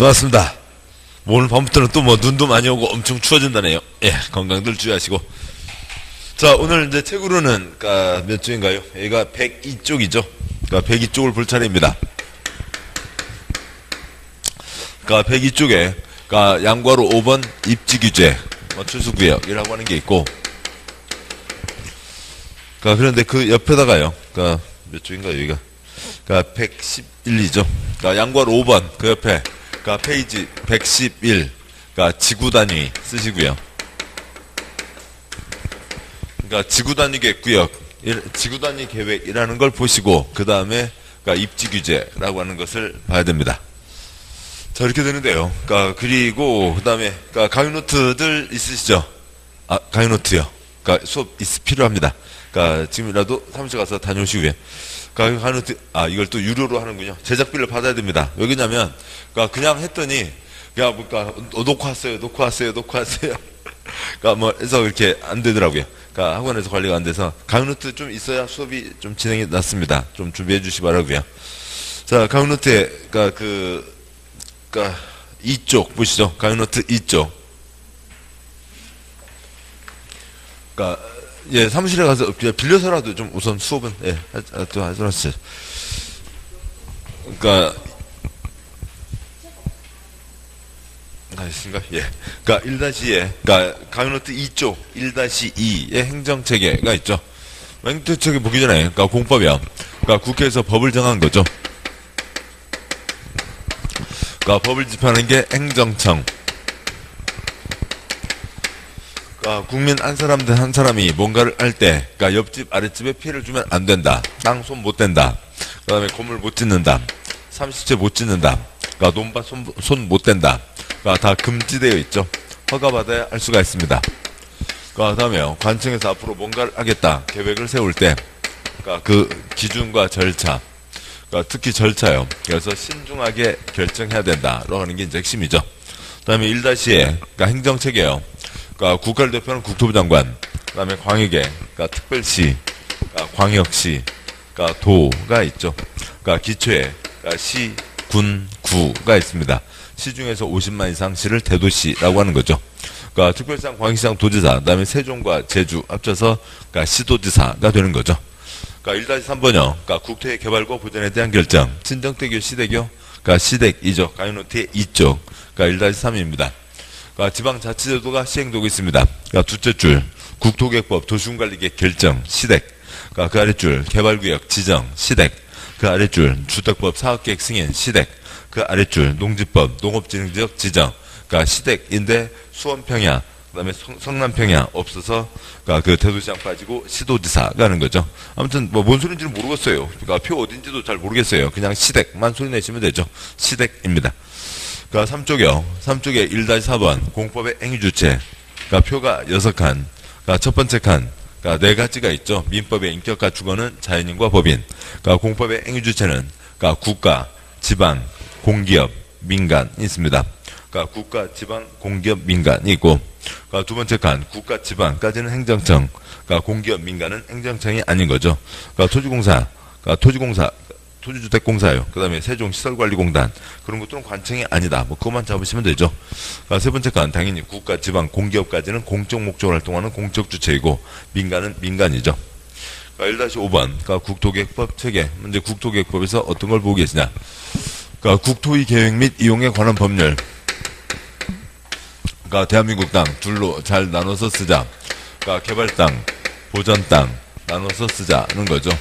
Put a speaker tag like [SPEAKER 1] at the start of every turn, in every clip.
[SPEAKER 1] 반갑습니다. 오늘 밤부터는 또 뭐 눈도 많이 오고 엄청 추워진다네요. 예, 건강들 주의하시고. 자, 오늘 이제 책으로는, 몇 쪽인가요? 얘가 102쪽이죠. 102쪽을 볼 차례입니다. 102쪽에, 양괄호 5번 입지규제, 출수구역이라고 하는 게 있고, 그런데 그 옆에다가요, 몇 쪽인가요, 여기가? 111이죠. 양괄호 5번, 그 옆에, 페이지 111, 지구단위 쓰시고요. 지구단위 계획구역, 지구단위 계획이라는 걸 보시고, 그 다음에, 입지규제라고 하는 것을 봐야 됩니다. 자, 이렇게 되는데요. 그리고, 그 다음에, 강의노트들 있으시죠? 강의노트요. 수업 필요합니다. 지금이라도 사무실 가서 다녀오시고요. 강의노트, 이걸 또 유료로 하는군요. 제작비를 받아야 됩니다. 왜냐면, 그냥 했더니, 놓고 왔어요. 해서 이렇게 안 되더라고요. 학원에서 관리가 안 돼서, 강의노트 좀 있어야 수업이 좀 진행이 낫습니다. 좀 준비해 주시 바라고요. 자, 강의노트에, 2쪽 보시죠. 강의노트 2쪽. 예, 사무실에 가서 빌려서라도 좀 우선 수업은, 예, 또 하셨어요. 알겠습니까? 예. 1-2에, 강의노트 2쪽, 1-2의 행정체계가 있죠. 행정체계 보기 전에, 공법이요. 국회에서 법을 정한 거죠. 법을 집행하는 게 행정청. 국민 한 사람이 뭔가를 할 때, 옆집, 아랫집에 피해를 주면 안 된다. 땅 손 못 댄다. 그 다음에 건물 못 짓는다. 삼시세 못 짓는다. 논밭 손 못 댄다. 다 금지되어 있죠. 허가받아야 할 수가 있습니다. 그 다음에요. 관청에서 앞으로 뭔가를 하겠다. 계획을 세울 때, 그 기준과 절차. 특히 절차요. 그래서 신중하게 결정해야 된다라고 하는 게 이제 핵심이죠. 그 다음에 1-에, 행정체계요. 국가를 대표하는 국토부 장관, 그 다음에 광역에, 특별시, 광역시, 도가 있죠. 기초에, 시, 군, 구가 있습니다. 시 중에서 50만 이상 시를 대도시라고 하는 거죠. 특별시장, 광역시장, 도지사, 그 다음에 세종과 제주 합쳐서, 시도지사가 되는 거죠. 1-3번요. 국토의 개발과 보전에 대한 결정. 친정대교, 시대교, 시댁이죠. 강의노트의 2쪽, 1-3입니다. 지방자치제도가 시행되고 있습니다. 둘째 줄, 국토계획법, 도시군관리계획 결정, 시댁. 그 아랫줄, 개발구역 지정, 시댁. 그 아랫줄, 주택법, 사업계획 승인, 시댁. 그 아랫줄, 농지법, 농업진흥지역 지정. 시댁인데 수원평야, 그 다음에 성남평야 없어서, 그 대도시장 빠지고 시도지사가 하는 거죠. 아무튼, 뭔 소리인지는 모르겠어요. 표 어딘지도 잘 모르겠어요. 그냥 시댁만 소리 내시면 되죠. 시댁입니다. 3쪽이요. 3쪽에 1-4번, 공법의 행위주체. 표가 6칸. 첫 번째 칸. 4가지가 있죠. 민법의 인격과 주거는 자연인과 법인. 공법의 행위주체는, 국가, 지방, 공기업, 민간이 있습니다. 국가, 지방, 공기업, 민간이 있고, 두 번째 칸, 국가, 지방까지는 행정청, 공기업, 민간은 행정청이 아닌 거죠. 토지공사, 토지주택공사요. 그 다음에 세종시설관리공단. 그런 것들은 관청이 아니다. 그것만 잡으시면 되죠. 세 번째 칸, 당연히 국가, 지방, 공기업까지는 공적 목적으로 활동하는 공적주체이고, 민간은 민간이죠. 1-5번, 국토계획법 체계. 문제 국토계획법에서 어떤 걸 보고 계시냐. 국토의 계획 및 이용에 관한 법률. 대한민국 땅 둘로 잘 나눠서 쓰자. 개발 땅, 보전 땅 나눠서 쓰자는 거죠.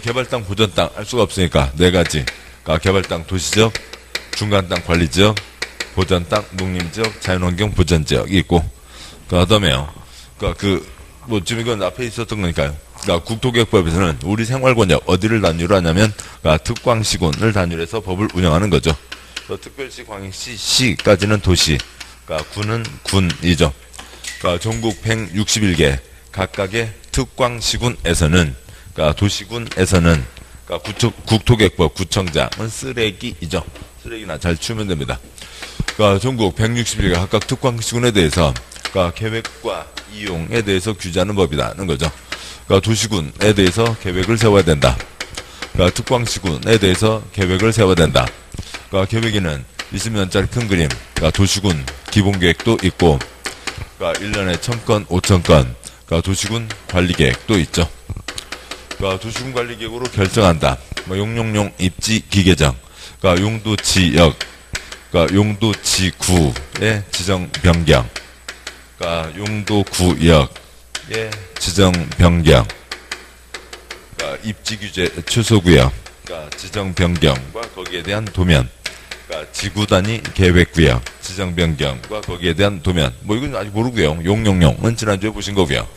[SPEAKER 1] 개발 땅, 보전 땅 할 수가 없으니까 4가지. 개발 땅 도시지역, 중간 땅 관리지역, 보전 땅 농림지역, 자연환경 보전지역이 있고, 그 다음에요. 지금 이건 앞에 있었던 거니까요. 국토계획법에서는 우리 생활권역 어디를 단위로 하냐면, 특광시군을 단위로 해서 법을 운영하는 거죠. 특별시, 광역시, 시까지는 도시, 군은 군이죠. 전국 161개 각각의 특광시군에서는, 도시군에서는, 국토계획법 구청장은 쓰레기이죠. 쓰레기나 잘 치우면 됩니다. 전국 161개 각각 특광시군에 대해서, 계획과 이용에 대해서 규제하는 법이라는 거죠. 도시군에 대해서 계획을 세워야 된다. 특광시군에 대해서 계획을 세워야 된다. 계획에는 20년짜리 큰 그림, 그러니까 도시군 기본계획도 있고, 그러니까 1년에 1000건, 5000건, 그러니까 도시군 관리계획도 있죠. 그러니까 도시군 관리계획으로 결정한다. 뭐 용용용 입지 기계정, 그러니까 용도 지역, 그러니까 용도 지구의 지정 변경, 그러니까 용도 구역의 지정 변경, 그러니까 입지 규제 최소구역, 그러니까 지정 변경과 거기에 대한 도면, 그러니까 지구 단위 계획 구역, 지정 변경과 거기에 대한 도면. 뭐 이건 아직 모르고요. 용용용은 지난주에 보신 거고요.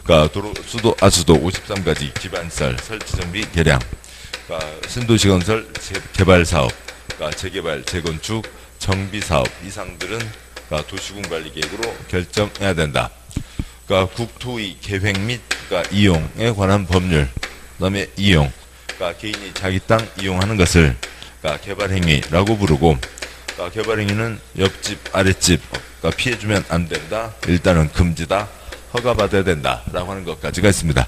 [SPEAKER 1] 그러니까 도로, 수도, 하수도 53가지 기반설, 설치 정비 개량, 그러니까 신도시 건설 개발 사업, 그러니까 재개발, 재건축, 정비 사업 이상들은 그러니까 도시군 관리 계획으로 결정해야 된다. 그러니까 국토의 계획 및 그러니까 이용에 관한 법률, 그다음에 이용, 그러니까 개인이 자기 땅 이용하는 것을 그러니까 개발 행위라고 부르고, 그러니까 개발 행위는 옆집, 아랫집, 그러니까 피해주면 안 된다. 일단은 금지다. 허가받아야 된다라고 하는 것까지가 있습니다.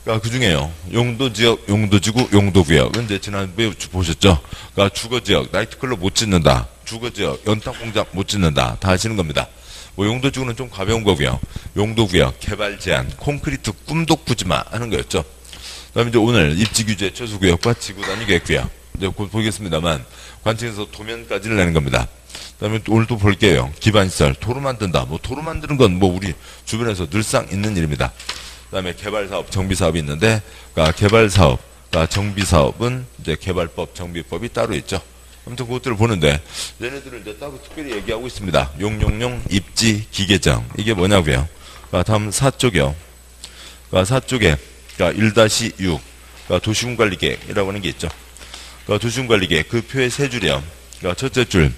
[SPEAKER 1] 그러니까 그 중에요. 용도지역, 용도지구, 용도구역은 이제 지난번에 보셨죠. 그러니까 주거지역, 나이트클럽 못 짓는다. 주거지역, 연탄공장 못 짓는다. 다 하시는 겁니다. 뭐 용도지구는 좀 가벼운 거고요. 용도구역, 개발 제한, 콘크리트 꿈도 꾸지 마 하는 거였죠. 그 다음에 이제 오늘 입지규제 최소구역과 지구단위 계획구역. 이제 곧 보겠습니다만, 관측에서 도면까지를 내는 겁니다. 그 다음에 오늘 또 볼게요. 기반시설, 도로 만든다. 뭐 도로 만드는 건 뭐 우리 주변에서 늘상 있는 일입니다. 그 다음에 개발사업, 정비사업이 있는데, 그러니까 개발사업, 그러니까 정비사업은 이제 개발법, 정비법이 따로 있죠. 아무튼 그것들을 보는데, 얘네들을 이제 따로 특별히 얘기하고 있습니다. 용용용 입지 기계정. 이게 뭐냐고요. 그러니까 다음 4쪽이요. 그러니까 4쪽에, 그러니까 1-6, 그러니까 도시군관리계획이라고 하는 게 있죠. 그러니까 도시군관리계획, 그 표의 세 줄이요. 그러니까 첫째 줄,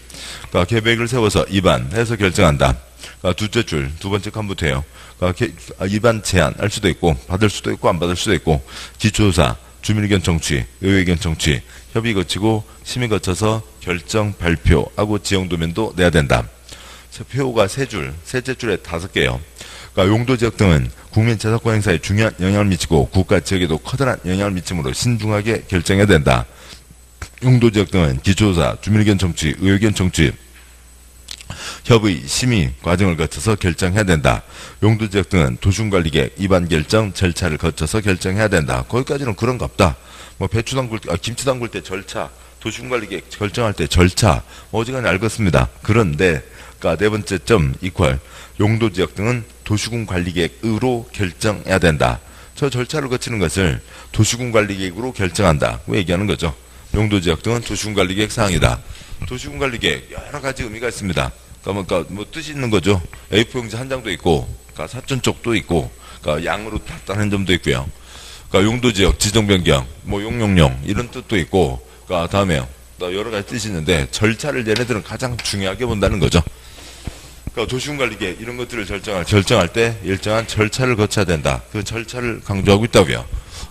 [SPEAKER 1] 그러니까 계획을 세워서 입안해서 결정한다. 그러니까 둘째 줄, 두 번째 칸부터예요. 그러니까 입안 제한할 수도 있고, 받을 수도 있고, 안 받을 수도 있고, 기초조사, 주민의견 청취, 의회의견 청취, 협의 거치고, 심의 거쳐서 결정 발표하고 지형도면도 내야 된다. 표가 세 줄, 셋째 줄에 5개예요. 그러니까 용도지역 등은 국민 재산권 행사에 중요한 영향을 미치고 국가 지역에도 커다란 영향을 미치므로 신중하게 결정해야 된다. 용도지역 등은 기초조사, 주민의견 청취, 의회의견 청취, 협의, 심의 과정을 거쳐서 결정해야 된다. 용도지역 등은 도시군관리계획 입안 결정 절차를 거쳐서 결정해야 된다. 거기까지는 그런가 없다. 뭐 배추 담글 때, 김치 담글 때 절차, 도시군관리계획 결정할 때 절차, 어지간히 알겠습니다. 그런데 그러니까 네 번째 점 이퀄 용도지역 등은 도시군관리계획으로 결정해야 된다. 저 절차를 거치는 것을 도시군관리계획으로 결정한다. 그 얘기하는 거죠. 용도지역 등은 도시군관리계획 사항이다. 도시군관리계획 여러 가지 의미가 있습니다. 그러니까 뭐 뜻이 있는 거죠. A4용지 한 장도 있고, 그러니까 사전 쪽도 있고, 그러니까 양으로 탔다는 점도 있고요. 그러니까 용도지역 지정 변경, 뭐 용용용 이런 뜻도 있고, 그러니까 다음에요. 여러 가지 뜻이 있는데 절차를 얘네들은 가장 중요하게 본다는 거죠. 그러니까 도시군관리계획 이런 것들을 결정할 때 일정한 절차를 거쳐야 된다. 그 절차를 강조하고 있다고요.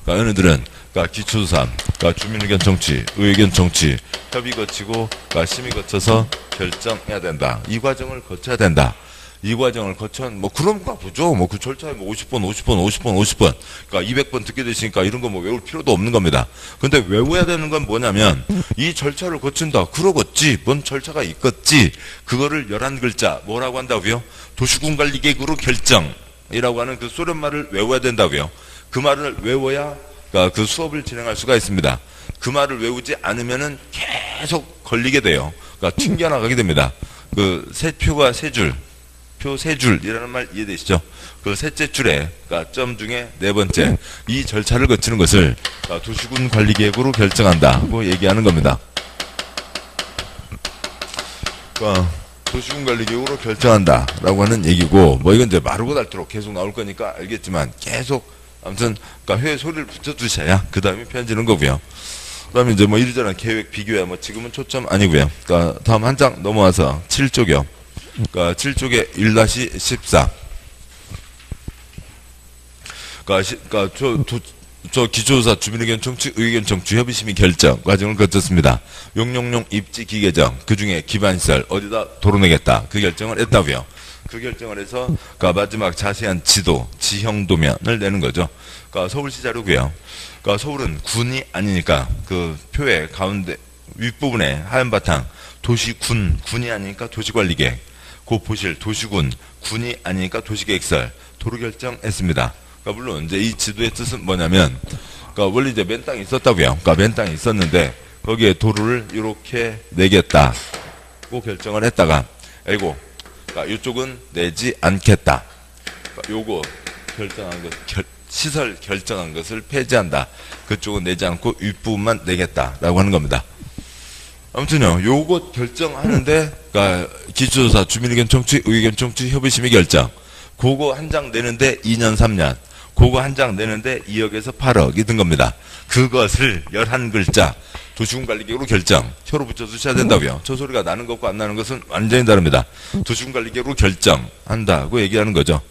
[SPEAKER 1] 그러니까 얘네들은 그러니까 기초조사, 그러니까 주민의견 청취, 의견 청취, 협의 거치고, 그러니까 심의 거쳐서 결정해야 된다. 이 과정을 거쳐야 된다. 이 과정을 거쳐, 뭐, 그런가 보죠. 뭐, 그 절차에 뭐 50번, 50번, 50번, 50번. 그러니까 200번 듣게 되시니까 이런 거 뭐 외울 필요도 없는 겁니다. 근데 외워야 되는 건 뭐냐면, 이 절차를 거친다. 그러겠지. 뭔 절차가 있겠지. 그거를 11글자, 뭐라고 한다고요? 도시군관리계획으로 결정이라고 하는 그 소련말을 외워야 된다고요. 그 말을 외워야 그러니까 그 수업을 진행할 수가 있습니다. 그 말을 외우지 않으면은 계속 걸리게 돼요. 그러니까 튕겨나가게 됩니다. 그 세 표가 세 줄, 표 세 줄이라는 말 이해되시죠? 그 셋째 줄에 그러니까 점 중에 네 번째 이 절차를 거치는 것을 도시군 관리계획으로 결정한다고 얘기하는 겁니다. 그러니까 도시군 관리계획으로 결정한다라고 하는 얘기고, 뭐 이건 이제 마르고 닳도록 계속 나올 거니까 알겠지만 계속 아무튼 그러니까 회에 소리를 붙여두셔야 그 다음에 편지는 거고요. 그 다음에 이제 뭐 이리저리 계획 비교야 뭐 지금은 초점 아니고요. 그러니까 다음 한 장 넘어와서 7쪽이요. 그러니까 7쪽에 1-14. 그러니까 저 기초조사, 주민의견 청취, 의견 청취, 협의심의 결정 과정을 거쳤습니다. 용용용 입지 기계정, 그 중에 기반시설 어디다 도로내겠다. 그 결정을 했다고요. 그 결정을 해서 그러니까 마지막 자세한 지도, 지형도면을 내는 거죠. 그러니까 서울시 자료고요. 그러니까 서울은 군이 아니니까 그 표의 가운데 윗부분에 하얀 바탕 도시군, 군이 아니니까 도시관리계획, 고포실, 도시군, 군이 아니니까 도시계획설, 도로 결정했습니다. 그러니까 물론 이제 이 지도의 뜻은 뭐냐면, 그러니까 원래 이제 맨 땅이 있었다고요. 그러니까 맨 땅이 있었는데 거기에 도로를 이렇게 내겠다고 결정을 했다가, 아이고, 그러니까 이쪽은 내지 않겠다. 그러니까 요거 결정한 것, 시설 결정한 것을 폐지한다. 그쪽은 내지 않고 윗부분만 내겠다라고 하는 겁니다. 아무튼요, 요거 결정하는데, 그러니까 기초조사, 주민의견 청취, 의견 청취, 협의심의 결정. 그거 한 장 내는데 2년, 3년. 그거 한 장 내는데 2억에서 8억이 든 겁니다. 그것을 11글자, 도시군관리계획으로 결정. 혀로 붙여서 쳐야 된다고요. 저 소리가 나는 것과 안 나는 것은 완전히 다릅니다. 도시군관리계획으로 결정한다고 얘기하는 거죠.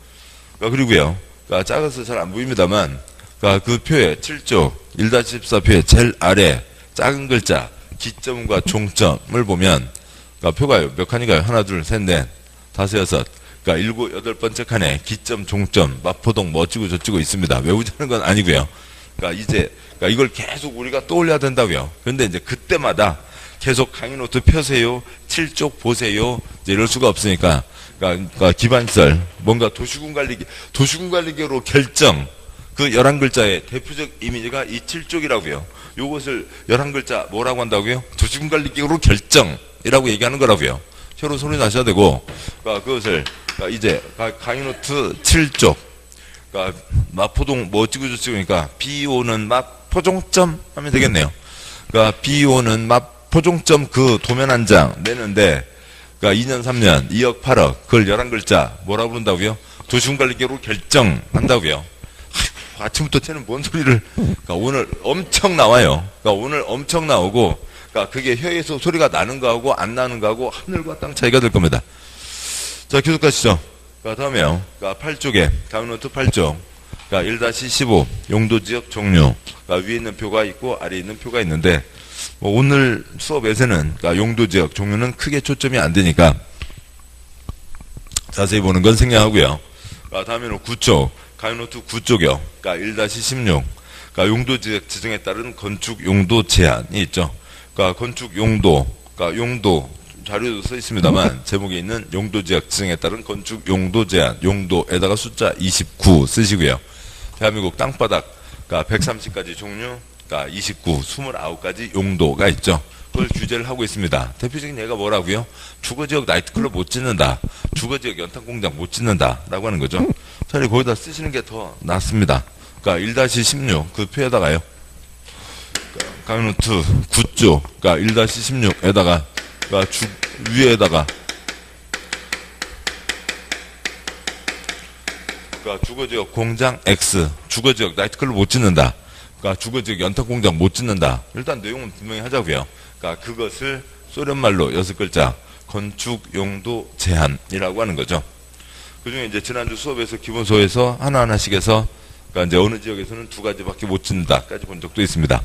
[SPEAKER 1] 그러니까 그리고요, 그러니까 작아서 잘 안 보입니다만, 그러니까 그 표에 7조 1-14표의 제일 아래 작은 글자, 기점과 종점을 보면, 그러니까 표가 몇 칸인가요? 하나, 둘, 셋, 넷, 다섯, 여섯. 그러니까 7, 8번째 칸에 기점, 종점, 마포동 뭐 어찌고 저찌고 있습니다. 외우자는 건 아니고요. 그러니까 그러니까 이걸 계속 우리가 떠올려야 된다고요. 그런데 이제 그때마다 계속 강의 노트 펴세요, 7쪽 보세요, 이제 이럴 수가 없으니까, 그러니까 기반설, 뭔가 도시군관리계획으로 결정, 그 11글자의 대표적 이미지가 이 7쪽이라고요. 요것을 11글자 뭐라고 한다고요? 도시군관리계획으로 결정이라고 얘기하는 거라고요. 혀로 소리 나셔야 되고, 그러니까 그것을, 그러니까 이제 강의노트 7쪽, 그러니까 마포동 뭐 어찌고 저찌고 그러니까 비 오는 마포종점 하면 되겠네요. 그러니까 비 오는 마포종점 그 도면 한 장 내는데, 그러니까 2년, 3년, 2억, 8억, 그걸 11글자 뭐라고 부른다고요? 도시군관리계획으로 결정한다고요. 아침부터 쟤는 뭔 소리를, 그러니까 오늘 엄청 나와요. 그러니까 오늘 엄청 나오고, 그러니까 그게 혀에서 소리가 나는 거하고 안 나는 거하고 하늘과 땅 차이가 될 겁니다. 자, 계속 가시죠. 그러니까 다음에요. 그러니까 8쪽에, 강의노트 8쪽. 그러니까 1-15, 용도지역 종류. 그러니까 위에 있는 표가 있고 아래에 있는 표가 있는데, 뭐 오늘 수업에서는, 그러니까 용도지역 종류는 크게 초점이 안 되니까 자세히 보는 건 생략하고요. 그러니까 다음에는 9쪽. 강의노트 9쪽이요. 그러니까 1-16. 그러니까 용도지역 지정에 따른 건축 용도 제한이 있죠. 그러니까 건축 용도, 그러니까 용도, 자료에도 써 있습니다만, 제목에 있는 용도지역 지정에 따른 건축 용도 제한, 용도에다가 숫자 29 쓰시고요. 대한민국 땅바닥, 그러니까 130가지 종류, 그러니까 29, 29가지 용도가 있죠. 그걸 규제를 하고 있습니다. 대표적인 예가 뭐라고요? 주거지역 나이트클럽 못 짓는다. 주거지역 연탄공장 못 짓는다. 라고 하는 거죠. 차라리 거기다 쓰시는 게 더 낫습니다. 그러니까 1-16, 그 표에다가요. 강의노트 9조, 그러니까 1-16에다가, 그러니까 위에다가, 그러니까 주거지역 공장 X, 주거지역 나이트클럽 못 짓는다. 그러니까 주거지역 연탄공장 못 짓는다. 일단 내용은 분명히 하자고요. 그러니까 그것을 소련말로 6글자, 건축용도 제한이라고 하는 거죠. 그 중에 이제 지난주 수업에서 기본소에서 하나하나씩 해서, 그러니까 이제 어느 지역에서는 2가지밖에 못 짓는다까지 본 적도 있습니다.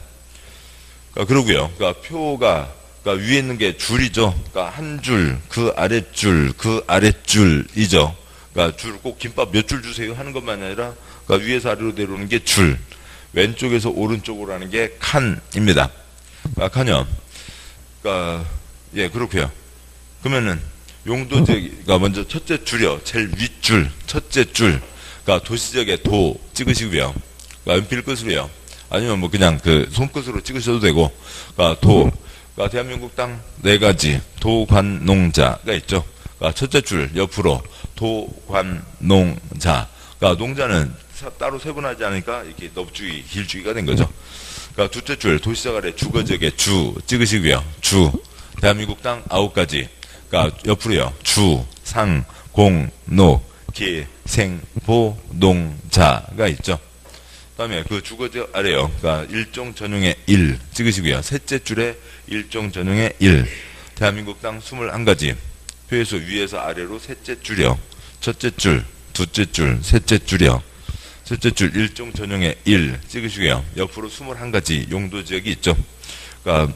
[SPEAKER 1] 그러니까 그러고요. 그러니까 표가, 그러니까 위에 있는 게 줄이죠. 그러니까 한 줄, 그 아랫줄, 그 아랫줄이죠. 그러니까 줄 꼭 김밥 몇 줄 주세요 하는 것만 아니라, 그러니까 위에서 아래로 내려오는 게 줄, 왼쪽에서 오른쪽으로 하는 게 칸입니다. 그러니까 칸이요. 그러니까 예, 그렇고요. 그러면은 용도지역가 먼저 첫째 줄이요. 제일 윗줄, 첫째 줄. 그러니까 도시지역에 도 찍으시고요. 그러니까 연필 끝으로요. 아니면 뭐 그냥 그 손끝으로 찍으셔도 되고, 그러니까 도, 그러니까 대한민국 땅 4가지 도관농자가 있죠. 그러니까 첫째 줄 옆으로 도관농자. 그러니까 농자는 따로 세분하지 않으니까 이렇게 넙주기, 길주기가 된 거죠. 그러니까 둘째 줄 도시지역 아래 주거지역에 주 찍으시고요. 주, 대한민국 땅 9가지. 그러니까 옆으로요. 주, 상, 공, 노, 기, 생, 보, 농자가 있죠. 그다음에 그 주거지역 아래요. 그러니까 일종 전용의 1 찍으시고요. 셋째 줄에 일종 전용의 1. 대한민국 땅 21가지. 표에서 위에서 아래로 셋째 줄이요. 첫째 줄, 둘째 줄, 셋째 줄이요. 셋째 줄 일종 전용의 1 찍으시고요. 옆으로 21가지 용도 지역이 있죠. 그러니까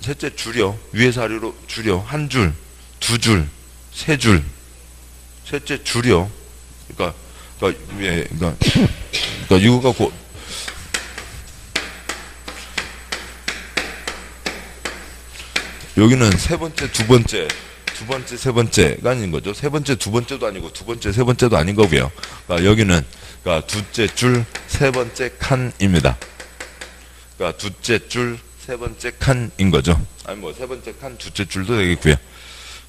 [SPEAKER 1] 셋째 줄이요. 위에서 아래로 줄이요. 한 줄, 두 줄, 세 줄. 셋째 줄이요. 그러니까 이거 갖고 여기는 세 번째, 두 번째, 세 번째가 아닌 거죠. 세 번째, 두 번째도 아니고 두 번째, 세 번째도 아닌 거고요. 그러니까 여기는 그러니까 둘째 줄, 세 번째 칸입니다. 그러니까 둘째 줄, 세 번째 칸인 거죠. 아니 뭐 세 번째 칸, 둘째 줄도 되겠고요.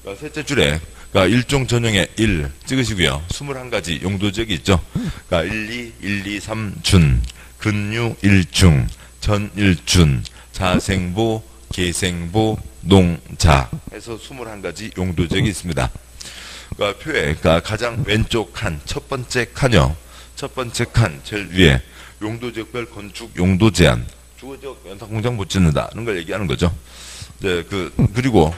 [SPEAKER 1] 그러니까 셋째 줄에 그러니까 일종 전형의 1 찍으시고요. 21가지 용도지역이 있죠. 그러니까 1, 2, 3 준, 근유 1중, 전 1준, 자생보, 계생보, 농자 해서 21가지 용도지역이 있습니다. 그러니까 표에 그러니까 가장 왼쪽 칸, 첫 번째 칸이요. 첫 번째 칸 제일 위에 용도지역별 건축 용도 제한, 주거지역 연탄공장 못 짓는다는 걸 얘기하는 거죠. 네, 그리고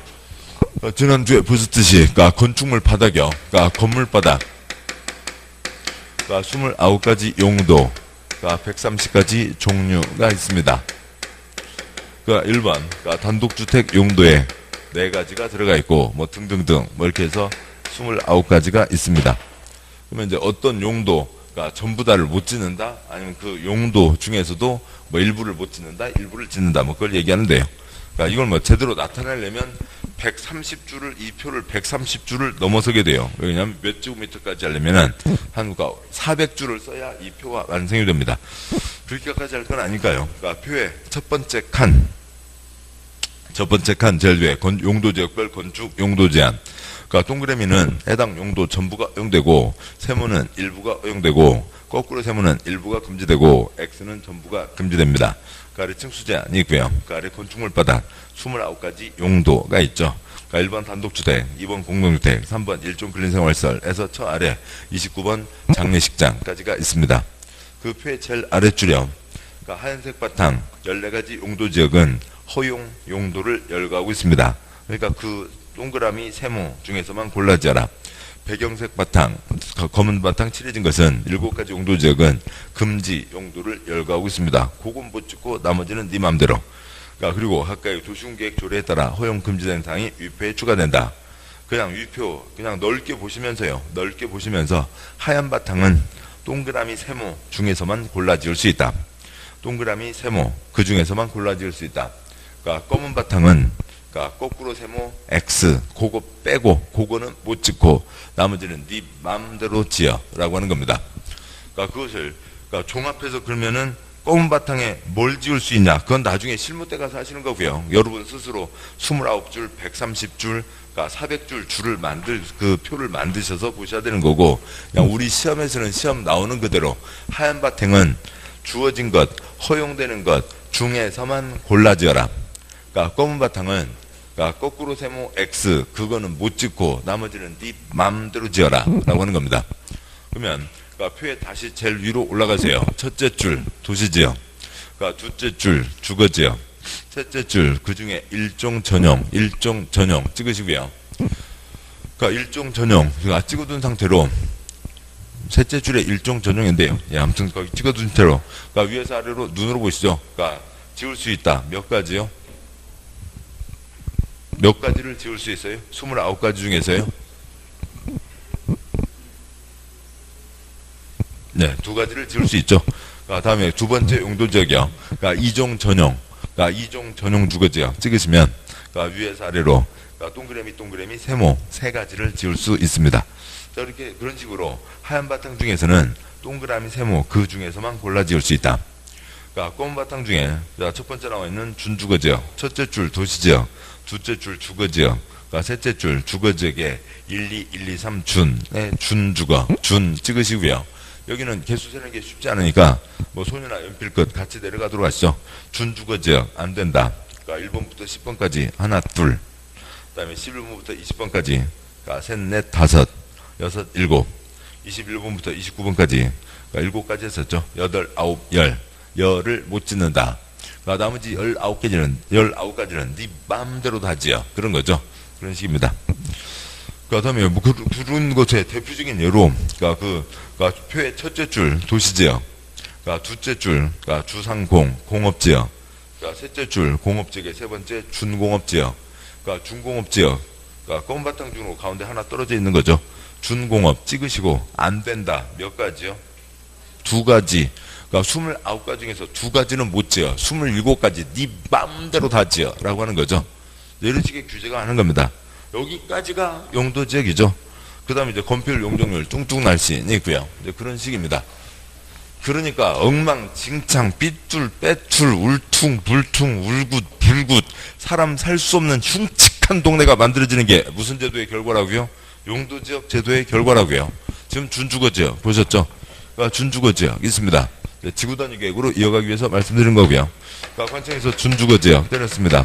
[SPEAKER 1] 지난주에 보셨듯이 그러니까 건축물 바닥이요. 그러니까 건물 바닥, 그러니까 29가지 용도, 그러니까 130가지 종류가 있습니다. 그러니까 1번 그러니까 단독주택 용도에 4가지가 들어가 있고 뭐 등등등 뭐 이렇게 해서 29가지가 있습니다. 그러면 이제 어떤 용도, 그러니까 전부 다를 못 짓는다, 아니면 그 용도 중에서도 뭐 일부를 못 짓는다, 일부를 짓는다, 뭐 그걸 얘기하는데요. 그러니까 이걸 뭐 제대로 나타내려면 130줄을, 이 표를 130줄을 넘어서게 돼요. 왜냐하면 몇 제곱미터까지 하려면은 한 400줄을 써야 이 표가 완성이 됩니다. 그렇게까지 할 건 아니까요. 그러니까 표의 첫 번째 칸 제일 위에 용도지역별 건축 용도 제한. 그러니까 동그라미는 해당 용도 전부가 허용되고, 세모는 일부가 허용되고, 거꾸로 세모는 일부가 금지되고, X는 전부가 금지됩니다. 그 아래 층수 제한이 있고요. 그 아래 건축물 바닥 29가지 용도가 있죠. 그러니까 1번 단독주택, 2번 공동주택, 3번 일종 근린생활시설에서 저 아래 29번 장례식장까지가 있습니다. 그 표의 제일 아래줄이요. 그러니까 하얀색 바탕 14가지 용도지역은 허용 용도를 열거하고 있습니다. 그러니까 그 동그라미 세모 중에서만 골라지어라. 배경색 바탕, 검은 바탕 칠해진 것은 7가지 용도지역은 금지 용도를 열거하고 있습니다. 그건 못 찍고 나머지는 네 맘대로. 그러니까 그리고 가까이 도시계획 조례에 따라 허용 금지된 사항이 위표에 추가된다. 그냥 위표 그냥 넓게 보시면서요. 넓게 보시면서 하얀 바탕은 동그라미 세모 중에서만 골라 지을 수 있다. 동그라미 세모 그 중에서만 골라 지을 수 있다. 그러니까 검은 바탕은 그러니까 거꾸로 세모 X 그거 빼고 그거는 못 찍고 나머지는 네 맘대로 지어 라고 하는 겁니다. 그러니까 그것을 그러니까 종합해서 그러면은 검은 바탕에 뭘 지을 수 있냐, 그건 나중에 실무 때 가서 하시는 거고요. 여러분 스스로 29줄 130줄 그러니까 400줄 줄을 그 표를 만드셔서 보셔야 되는 거고, 그냥 우리 시험에서는 시험 나오는 그대로 하얀 바탕은 주어진 것, 허용되는 것 중에서만 골라 지어라. 그러니까 검은 바탕은 그러니까 거꾸로 세모 X 그거는 못 찍고 나머지는 네 맘대로 지어라 라고 하는 겁니다. 그러면 그러니까 표에 다시 제일 위로 올라가세요. 첫째 줄 도시지역, 그러니까 둘째 줄 주거지역, 셋째 줄 그중에 일종 전용 찍으시고요. 그러니까 일종 전용 그러니까 찍어둔 상태로 셋째 줄에 일종 전용인데요. 예, 아무튼 거기 찍어둔 채로 그러니까 위에서 아래로 눈으로 보시죠. 그러니까 지울 수 있다. 몇 가지요? 몇 가지를 지울 수 있어요? 29가지 중에서요? 네, 2가지를 지울 수 있죠. 다음에 두 번째 용도지역이요. 그러니까 이종 전용, 그러니까 이종 전용 주거지역 찍으시면 그러니까 위에서 아래로 그러니까 동그라미 세모 3가지를 지울 수 있습니다. 자, 이렇게 그런 식으로 하얀 바탕 중에서는 동그라미 세모 그 중에서만 골라 지을 수 있다. 그러니까 검은 바탕 중에 첫 번째 나와 있는 준주거지역, 첫째 줄 도시지역, 둘째 줄 주거지역, 그러니까 셋째 줄 주거지역에 1, 2, 3 준주거, 준 찍으시고요. 여기는 개수 세는 게 쉽지 않으니까 뭐 손이나 연필끝 같이 내려가도록 하시죠. 준주거지역 안 된다. 그러니까 1번부터 10번까지 하나, 둘. 그다음에 11번부터 20번까지 그러니까 셋, 넷, 다섯, 여섯, 일곱. 21번부터 29번까지 그러니까 7가지 했었죠. 8, 9, 10. 열을 못 짓는다. 그러니까 나머지 19가지는 네 마음대로 다 지어. 그런 거죠. 그런 식입니다. 그 다음에 뭐 그런 것의 대표적인 예로 그러니까 표의 첫째 줄 도시지역, 그러니까 둘째 줄 그러니까 주상공 공업지역, 그러니까 셋째 줄 공업지역의 세 번째 준공업지역, 그러니까 준공업지역, 그러니까 검은 바탕 중으로 가운데 하나 떨어져 있는 거죠. 준공업 찍으시고 안 된다. 몇 가지요? 2가지. 그러니까 29가지 중에서 2가지는 못 지어. 27가지 네 맘대로 다 지어 라고 하는 거죠. 이런 식의 규제가 하는 겁니다. 여기까지가 용도지역이죠. 그 다음에 이제 건폐율 용적률 뚱뚱 날씬이 있고요. 이제 그런 식입니다. 그러니까 엉망진창, 삐뚤, 빼뚤, 울퉁, 불퉁, 울굿, 불굿, 사람 살 수 없는 흉측한 동네가 만들어지는 게 무슨 제도의 결과라고요? 용도지역 제도의 결과라고요. 지금 준주거지역 보셨죠? 그러니까 준주거지역 있습니다. 지구단위 계획으로 이어가기 위해서 말씀드린 거고요. 그러니까 관청에서 준주거지역 때렸습니다.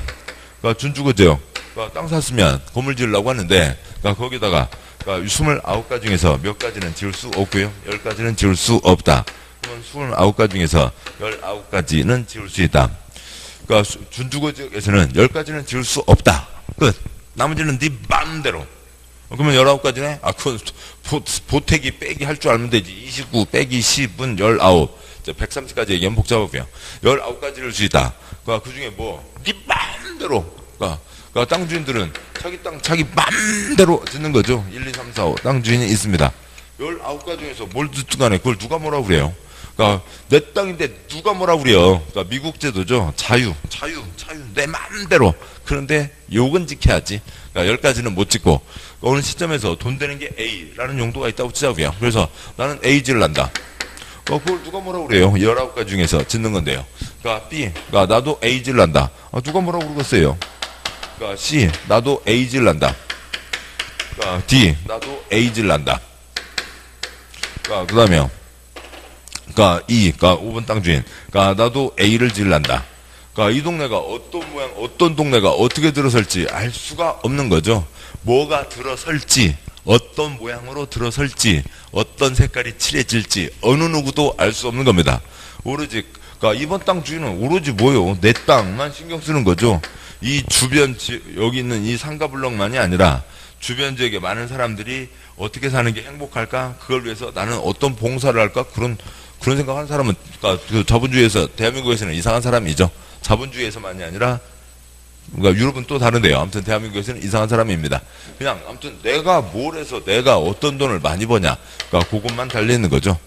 [SPEAKER 1] 그러니까 준주거지역, 그러니까 땅 샀으면 건물 지으려고 하는데, 그러니까 거기다가 그러니까 29가지 중에서 몇 가지는 지을 수 없고요. 10가지는 지을 수 없다. 그러면 29가지 중에서 19가지는 지을 수 있다. 그러니까 준주거지역에서는 10가지는 지을 수 없다. 끝. 나머지는 네 맘대로. 그러면 19가지네? 아, 그건 보태기 빼기 할 줄 알면 되지. 29 빼기 10은 19. 130까지 얘기하면 복잡하고요. 19가지를 줄 수 있다. 그러니까 그 중에 뭐, 네 맘대로. 그러니까 땅 주인들은 자기 땅 자기 맘대로 짓는 거죠. 1, 2, 3, 4, 5. 땅 주인이 있습니다. 19가지 중에서 뭘 듣든 간에 그걸 누가 뭐라고 그래요? 그러니까 내 땅인데 누가 뭐라고 그래요? 그러니까 미국 제도죠. 자유. 내 맘대로. 그런데 욕은 지켜야지. 그러니까 10가지는 못 짓고 어느 시점에서 돈 되는 게 A라는 용도가 있다고 치자고요. 그래서 나는 A지를 한다. 그걸 누가 뭐라고 그래요? 19가지 중에서 짓는 건데요. 그러니까 B, 그러니까 나도 A지를 한다. 누가 뭐라고 그러겠어요? 그러니까 C, 나도 A지를 한다. 그러니까 D, 나도 A지를 한다. 그러니까 그 다음에요. 그러니까 E, 그러니까 5번 땅 주인. 그러니까 나도 A를 지을란다. 그러니까 이 동네가 어떤 모양, 어떤 동네가 어떻게 들어설지 알 수가 없는 거죠. 뭐가 들어설지, 어떤 모양으로 들어설지, 어떤 색깔이 칠해질지 어느 누구도 알 수 없는 겁니다. 오로지 그러니까 이번 땅 주인은 오로지 뭐요? 내 땅만 신경 쓰는 거죠. 이 주변 여기 있는 이 상가블럭만이 아니라 주변 지역에 많은 사람들이 어떻게 사는 게 행복할까? 그걸 위해서 나는 어떤 봉사를 할까? 그런 생각하는 사람은 그러니까 그 자본주의에서 대한민국에서는 이상한 사람이죠. 자본주의에서만이 아니라 그러니까 유럽은 또 다른데요. 아무튼 대한민국에서는 이상한 사람입니다. 그냥 아무튼 내가 뭘 해서 내가 어떤 돈을 많이 버냐. 그러니까 그것만 달려있는 거죠.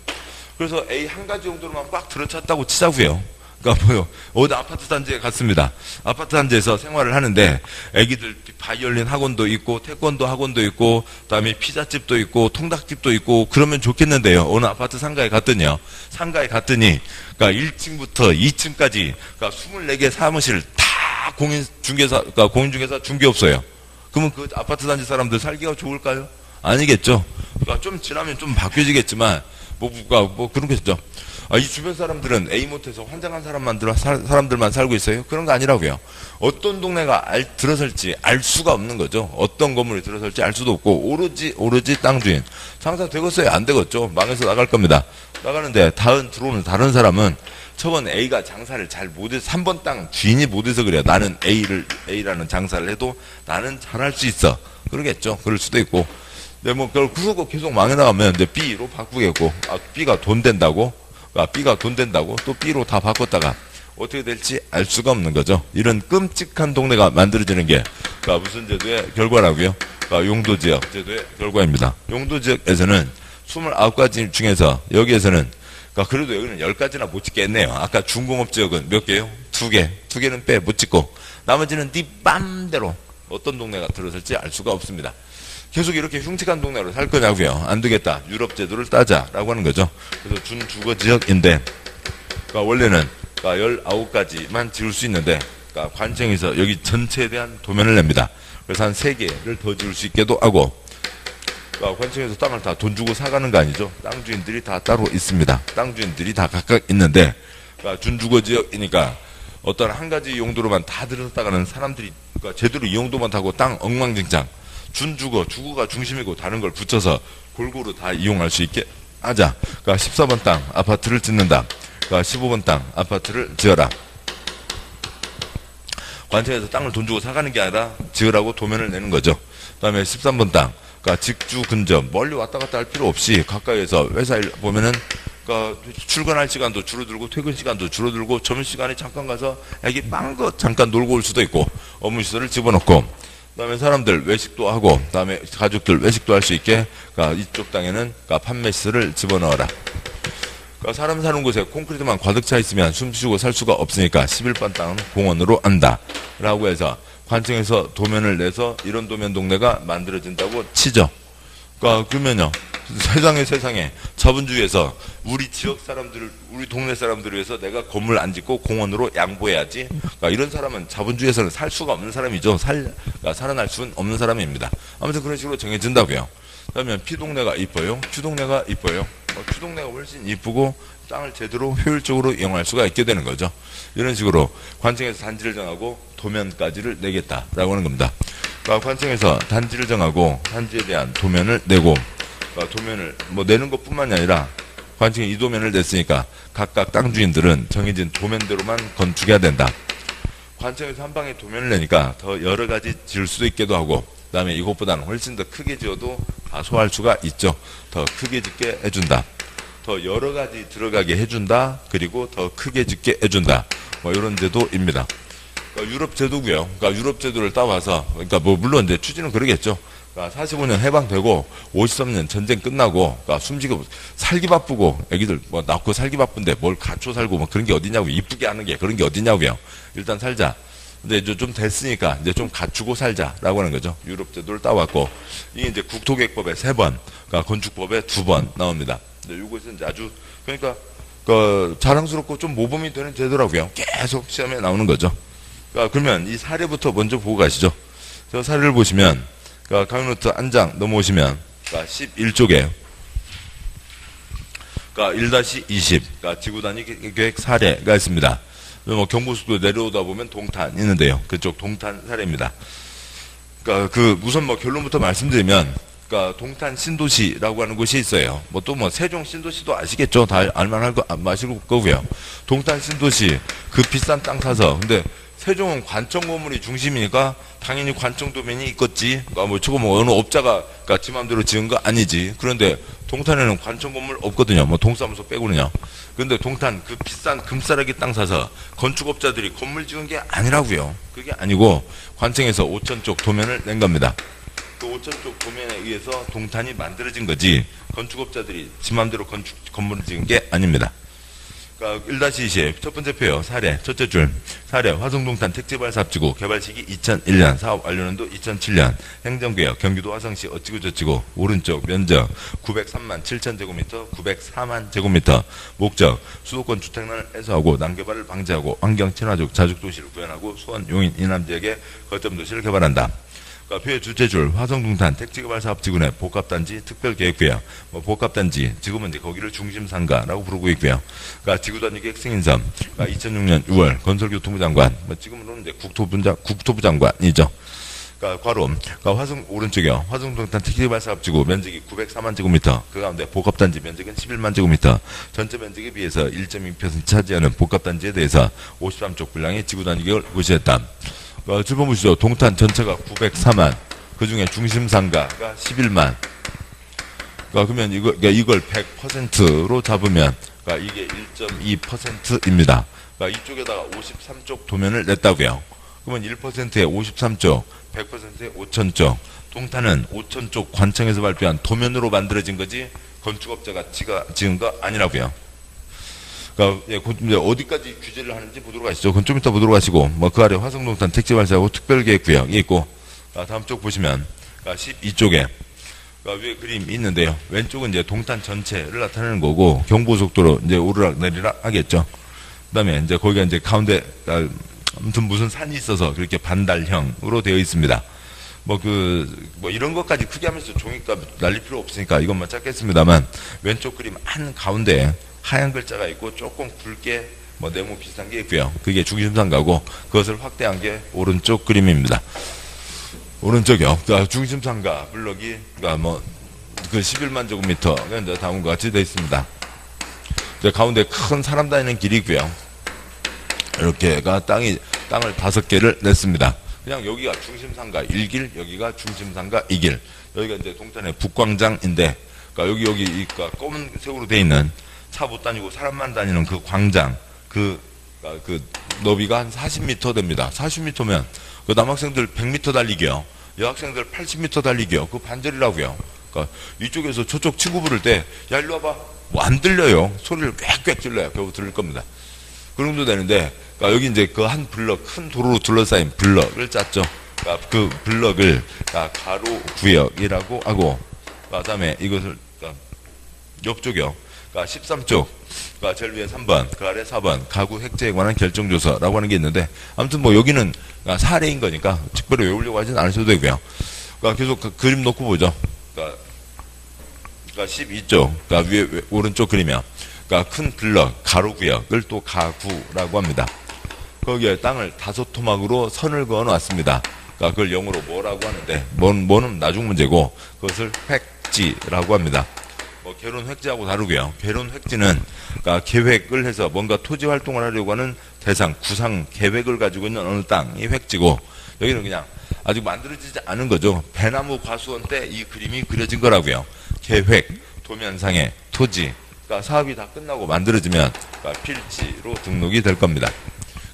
[SPEAKER 1] 그래서 A 한 가지 정도로만 꽉 들어찼다고 치자고요. 그러니까 뭐요? 어디 아파트 단지에 갔습니다. 아파트 단지에서 생활을 하는데 애기들 바이올린 학원도 있고 태권도 학원도 있고 그다음에 피자집도 있고 통닭집도 있고 그러면 좋겠는데요. 어느 아파트 상가에 갔더니요. 상가에 갔더니 그러니까 1층부터 2층까지 그러니까 24개 사무실 다 공인중개사 중개업소예요. 그러면 그 아파트 단지 사람들 살기가 좋을까요? 아니겠죠. 그러니까 좀 지나면 좀 바뀌어지겠지만 뭐 그런 거죠. 이 주변 사람들은 A 못해서 환장한 사람들만 살고 있어요? 그런 거 아니라고요. 어떤 동네가 들어설지 알 수가 없는 거죠. 어떤 건물이 들어설지 알 수도 없고 오로지 땅 주인. 장사 되겠어요? 안 되겠죠. 망해서 나갈 겁니다. 나가는데 들어오는 다른 사람은 저번 A가 장사를 잘 못해서 3번 땅 주인이 못해서 그래요. 나는 A라는 장사를 해도 나는 잘할 수 있어. 그러겠죠. 그럴 수도 있고. 근데 뭐 그걸 그러고 계속 망해 나가면 이제 B로 바꾸겠고, B가 돈 된다고 또 B로 다 바꿨다가 어떻게 될지 알 수가 없는 거죠. 이런 끔찍한 동네가 만들어지는 게 그러니까 무슨 제도의 결과라고요? 그러니까 용도지역 제도의 결과입니다. 용도지역에서는 29가지 중에서 여기에서는 그러니까 그래도 여기는 10가지나 못 짓겠네요. 아까 중공업지역은 몇 개요? 2개. 2개는 못 짓고 나머지는 네 맘대로 어떤 동네가 들어설지 알 수가 없습니다. 계속 이렇게 흉측한 동네로 살 거냐고요. 안 되겠다. 유럽 제도를 따자라고 하는 거죠. 그래서 준주거 지역인데 그러니까 원래는 그러니까 19가지만 지을 수 있는데 그러니까 관청에서 여기 전체에 대한 도면을 냅니다. 그래서 한 3개를 더 지을 수 있게도 하고 그러니까 관청에서 땅을 다 돈 주고 사가는 거 아니죠. 땅 주인들이 다 따로 있습니다. 땅 주인들이 다 각각 있는데 그러니까 준주거 지역이니까 어떤 한 가지 용도로만 다 들었다가는 사람들이 그러니까 제대로 이 용도만 하고 땅 엉망진창 주거가 중심이고 다른 걸 붙여서 골고루 다 이용할 수 있게 하자. 그러니까 14번 땅 아파트를 짓는다. 그러니까 15번 땅 아파트를 지어라. 관청에서 땅을 돈 주고 사가는 게 아니라 지으라고 도면을 내는 거죠. 그 다음에 13번 땅 그러니까 직주 근접 멀리 왔다 갔다 할 필요 없이 가까이에서 회사 일 보면은 그러니까 출근할 시간도 줄어들고 퇴근 시간도 줄어들고 점심시간에 잠깐 가서 애기 빵거 잠깐 놀고 올 수도 있고 업무시설을 집어넣고 그다음에 사람들 외식도 하고 그다음에 가족들 외식도 할 수 있게 그러니까 이쪽 땅에는 그러니까 판매시설을 집어넣어라. 그러니까 사람 사는 곳에 콘크리트만 가득 차 있으면 숨쉬고 살 수가 없으니까 11번 땅은 공원으로 한다 라고 해서 관청에서 도면을 내서 이런 도면 동네가 만들어진다고 치죠. 그러니까 그러면요. 세상에 자본주의에서 우리 지역 사람들을, 우리 동네 사람들을 위해서 내가 건물 안 짓고 공원으로 양보해야지. 그러니까 이런 사람은 자본주의에서는 살 수가 없는 사람이죠. 그러니까 살아날 수는 없는 사람입니다. 아무튼 그런 식으로 정해진다고요. 그러면 P동네가 이뻐요. Q동네가 이뻐요. Q동네가 훨씬 이쁘고 땅을 제대로 효율적으로 이용할 수가 있게 되는 거죠. 이런 식으로 관청에서 단지를 정하고 도면까지를 내겠다라고 하는 겁니다. 그러니까 관청에서 단지를 정하고 단지에 대한 도면을 내고, 그러니까 도면을 뭐 내는 것뿐만이 아니라 관청에 이 도면을 냈으니까 각각 땅 주인들은 정해진 도면대로만 건축해야 된다. 관청에서 한 방에 도면을 내니까 더 여러 가지 지을 수도 있기도 하고, 그 다음에 이것보다는 훨씬 더 크게 지어도 다소할 수가 있죠. 더 크게 짓게 해준다. 더 여러 가지 들어가게 해준다. 그리고 더 크게 짓게 해준다. 뭐 이런 제도입니다. 그러니까 유럽 제도고요. 그러니까 유럽 제도를 따와서, 그러니까 뭐 물론 이제 취지는 그러겠죠. 그러니까 45년 해방되고 53년 전쟁 끝나고, 그러니까 숨지고 살기 바쁘고 애기들 뭐 낳고 살기 바쁜데 뭘 갖춰 살고 뭐 그런 게 어디냐고, 이쁘게 하는 게 그런 게 어디냐고요. 일단 살자. 근데 이제 좀 됐으니까 이제 좀 갖추고 살자라고 하는 거죠. 유럽 제도를 따왔고, 이게 이제 국토계획법에 3번, 그러니까 건축법에 2번 나옵니다. 근데 이것은 이제 아주, 그러니까 그 자랑스럽고 좀 모범이 되는 제도라고요. 계속 시험에 나오는 거죠. 그러니까 그러면 이 사례부터 먼저 보고 가시죠. 저 사례를 보시면, 그러니까 강의노트 한 장 넘어오시면, 그러니까 11쪽에, 그러니까 1-20, 그러니까 지구단위 계획 사례가 있습니다. 뭐 경부속도 내려오다 보면 동탄 있는데요. 그쪽 동탄 사례입니다. 그러니까 그 우선 뭐 결론부터 말씀드리면, 그러니까 동탄 신도시라고 하는 곳이 있어요. 뭐 또 뭐 세종 신도시도 아시겠죠? 다 알만할 거 아실 거고요. 동탄 신도시 그 비싼 땅 사서, 근데 세종은 관청 건물이 중심이니까 당연히 관청 도면이 있겠지. 그러니까 뭐 저거 뭐 어느 업자가 그러니까 지 맘대로 지은 거 아니지. 그런데 동탄에는 관청 건물 없거든요. 뭐 동사무소 빼고는요. 그런데 동탄 그 비싼 금싸라기 땅 사서 건축업자들이 건물 지은 게 아니라고요. 그게 아니고 관청에서 5천 쪽 도면을 낸 겁니다. 그 5천 쪽 도면에 의해서 동탄이 만들어진 거지, 건축업자들이 지 맘대로 건물을 지은 게 아닙니다. 그러니까 1-20 첫 번째 표요. 사례 첫째 줄 사례 화성동탄 택지발사업지구 개발 시기 2001년 사업 완료년도 2007년 행정개혁 경기도 화성시 어찌고 저찌고 오른쪽 면적 903만 7천 제곱미터 904만 제곱미터 목적 수도권 주택난을 해소하고 난개발을 방지하고 환경 친화적 자족도시를 구현하고 수원 용인 이남 지역에 거점 도시를 개발한다. 그러니까 표의 둘째 줄 화성동탄 택지개발사업지구 내 복합단지 특별계획구역, 뭐 복합단지 지금은 이제 거기를 중심상가라고 부르고 있고요. 그러니까 지구단위 계획 승인섬, 그러니까 2006년 6월 건설교통부 장관, 뭐 지금은 이제 국토부 장관이죠. 그러니까 괄호, 그러니까 화성 오른쪽이요. 화성동탄 택지개발사업지구 면적이 904만 제곱미터, 그 가운데 복합단지 면적은 11만 제곱미터, 전체 면적에 비해서 1.2% 차지하는 복합단지에 대해서 53쪽 분량의 지구단위 계획을 고시했다. 주변 보시죠. 동탄 전체가 904만, 그 중에 중심상가가 11만. 그러면 이걸 100%로 잡으면, 이게 1.2%입니다. 이쪽에다가 53쪽 도면을 냈다고요. 그러면 1%에 53쪽, 100%에 5,000쪽. 동탄은 5,000쪽 관청에서 발표한 도면으로 만들어진 거지, 건축업자가 지은 거 아니라고요. 그러니까 이제 어디까지 규제를 하는지 보도록 하시죠. 그건 좀 이따 보도록 하시고, 뭐 그 아래 화성동탄 택지발사하고 특별계획구역이 있고, 다음 쪽 보시면 12쪽에 위에 그림이 있는데요. 왼쪽은 이제 동탄 전체를 나타내는 거고, 경부고속도로 이제 오르락 내리락 하겠죠. 그다음에 이제 거기가 이제 가운데 아무튼 무슨 산이 있어서 그렇게 반달형으로 되어 있습니다. 뭐 이런 것까지 크게 하면서 종이값 날릴 필요 없으니까 이것만 찾겠습니다만, 왼쪽 그림 한 가운데 하얀 글자가 있고 조금 굵게 뭐 네모 비슷한 게 있고요. 그게 중심상가고, 그것을 확대한 게 오른쪽 그림입니다. 오른쪽이요. 그러니까 중심상가 블럭이 그러니까 뭐 그 11만 제곱미터가 이제 다음과 같이 되어 있습니다. 이제 가운데 큰 사람 다니는 길이 있고요. 이렇게가 땅을 5개를 냈습니다. 그냥 여기가 중심상가 1길, 여기가 중심상가 2길. 여기가 이제 동탄의 북광장인데, 그러니까 여기 검은색으로 되어 있는 차 못 다니고 사람만 다니는 그 광장, 그 너비가 한 40m 됩니다. 40m면 그 남학생들 100m 달리기요, 여학생들 80m 달리기요, 그 반절이라고요. 그러니까 이쪽에서 저쪽 친구 부를 때, 야 일로 와봐, 뭐 안 들려요. 소리를 꽥꽥 질러야 겨우 들릴 겁니다. 그 정도 되는데, 그러니까 여기 이제 그 한 블럭, 큰 도로로 둘러싸인 블럭을 짰죠. 그러니까 그 블럭을 가로 구역이라고 하고, 그다음에 이것을 옆쪽이요. 그러니까 13쪽, 그러니까 제일 위에 3번, 그 아래 4번, 가구 획제에 관한 결정조서라고 하는 게 있는데, 아무튼 뭐 여기는 사례인 거니까 특별히 외우려고 하진 않으셔도 되고요. 그러니까 계속 그 그림 놓고 보죠. 그러니까 12쪽, 그러니까 위에 오른쪽 그림이요. 그러니까 큰 블럭, 가로 구역을 또 가구라고 합니다. 거기에 땅을 5토막으로 선을 그어 놨습니다. 그러니까 그걸 영어로 뭐라고 하는데, 뭐는 나중 문제고, 그것을 획지라고 합니다. 뭐 개론 획지하고 다르고요. 개론 획지는 그러니까 계획을 해서 뭔가 토지 활동을 하려고 하는 대상, 구상, 계획을 가지고 있는 어느 땅이 획지고, 여기는 그냥 아직 만들어지지 않은 거죠. 배나무 과수원 때 이 그림이 그려진 거라고요. 계획, 도면상의 토지, 그러니까 사업이 다 끝나고 만들어지면 그러니까 필지로 등록이 될 겁니다.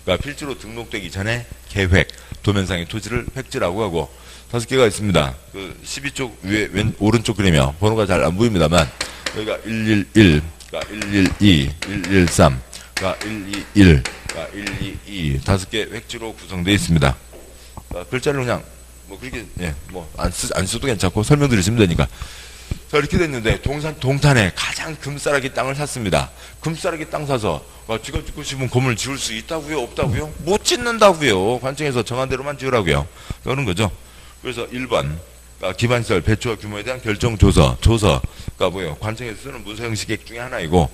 [SPEAKER 1] 그러니까 필지로 등록되기 전에 계획, 도면상의 토지를 획지라고 하고, 5개가 있습니다. 그 12쪽 위에 오른쪽 그림이요. 번호가 잘 안 보입니다만, 여기가 111, 그러니까 112, 113, 그러니까 121, 그러니까 122, 5개 획지로 구성되어 있습니다. 그러니까 글자를 그냥 뭐 그렇게 안 써도 괜찮고 설명드리시면 되니까. 자, 이렇게 됐는데 동탄에 가장 금싸라기 땅을 샀습니다. 금싸라기 땅 사서 지가 짓고 싶은 건물 지을 수 있다고요? 없다고요? 못 짓는다고요. 관청에서 정한 대로만 지으라고요. 그러는 거죠. 그래서 1번 기반시설 배치와 규모에 대한 조서가 뭐예요? 관청에서 쓰는 문서 형식의 중에 하나이고,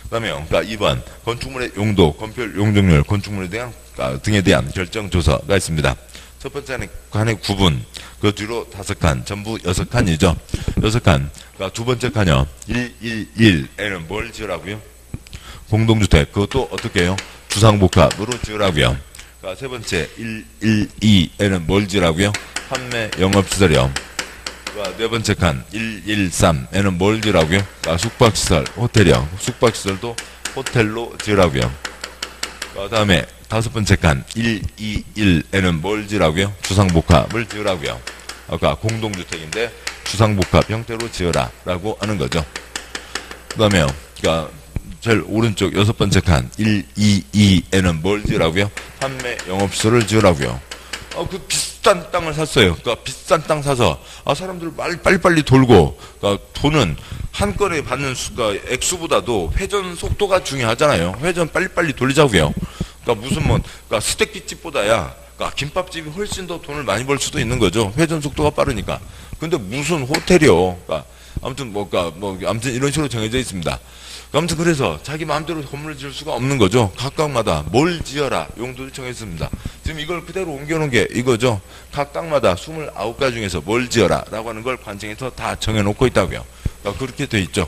[SPEAKER 1] 그다음에요. 그러니까 2번 건축물의 용도, 건폐율, 용적률, 건축물에 대한 등에 대한 결정조서가 있습니다. 첫 번째는 칸의 구분, 그 뒤로 5칸, 전부 6칸이죠. 6칸. 그러니까 두 번째 칸이요. 111에는 뭘 지으라고요? 공동주택. 그것도 어떻게 해요? 주상복합으로 지으라고요. 그러니까 세 번째 112에는 뭘 지으라고요? 판매 영업시설이요. 그러니까 네 번째 칸 113에는 뭘 지으라고요? 그러니까 숙박시설, 호텔이요. 숙박시설도 호텔로 지으라고요. 그 다음에 5번째 칸 121에는 뭘 지으라고요? 주상복합을 지으라고요. 아까 공동주택인데 주상복합 형태로 지으라 라고 하는 거죠. 그 다음에요. 그러니까 제일 오른쪽 6번째 칸 122에는 뭘 지으라고요? 판매 영업시설을 지으라고요. 그 비싼 땅을 샀어요. 그러니까 비싼 땅 사서 사람들 빨리빨리 돌고, 그러니까 돈은 한 건에 받는 액수보다도 회전 속도가 중요하잖아요. 회전 빨리빨리 돌리자고요. 그러니까 무슨 그러니까 스테이크집보다야 그러니까 김밥집이 훨씬 더 돈을 많이 벌 수도 있는 거죠. 회전 속도가 빠르니까. 근데 무슨 호텔이요. 그러니까 아무튼 아무튼 이런 식으로 정해져 있습니다. 아무튼 그래서 자기 마음대로 건물을 지을 수가 없는 거죠. 각각마다 뭘 지어라 용도를 정했습니다. 지금 이걸 그대로 옮겨놓은 게 이거죠. 각 땅마다 29가지 중에서 뭘 지어라 라고 하는 걸 관청에서 다 정해놓고 있다고요. 그러니까 그렇게 돼 있죠.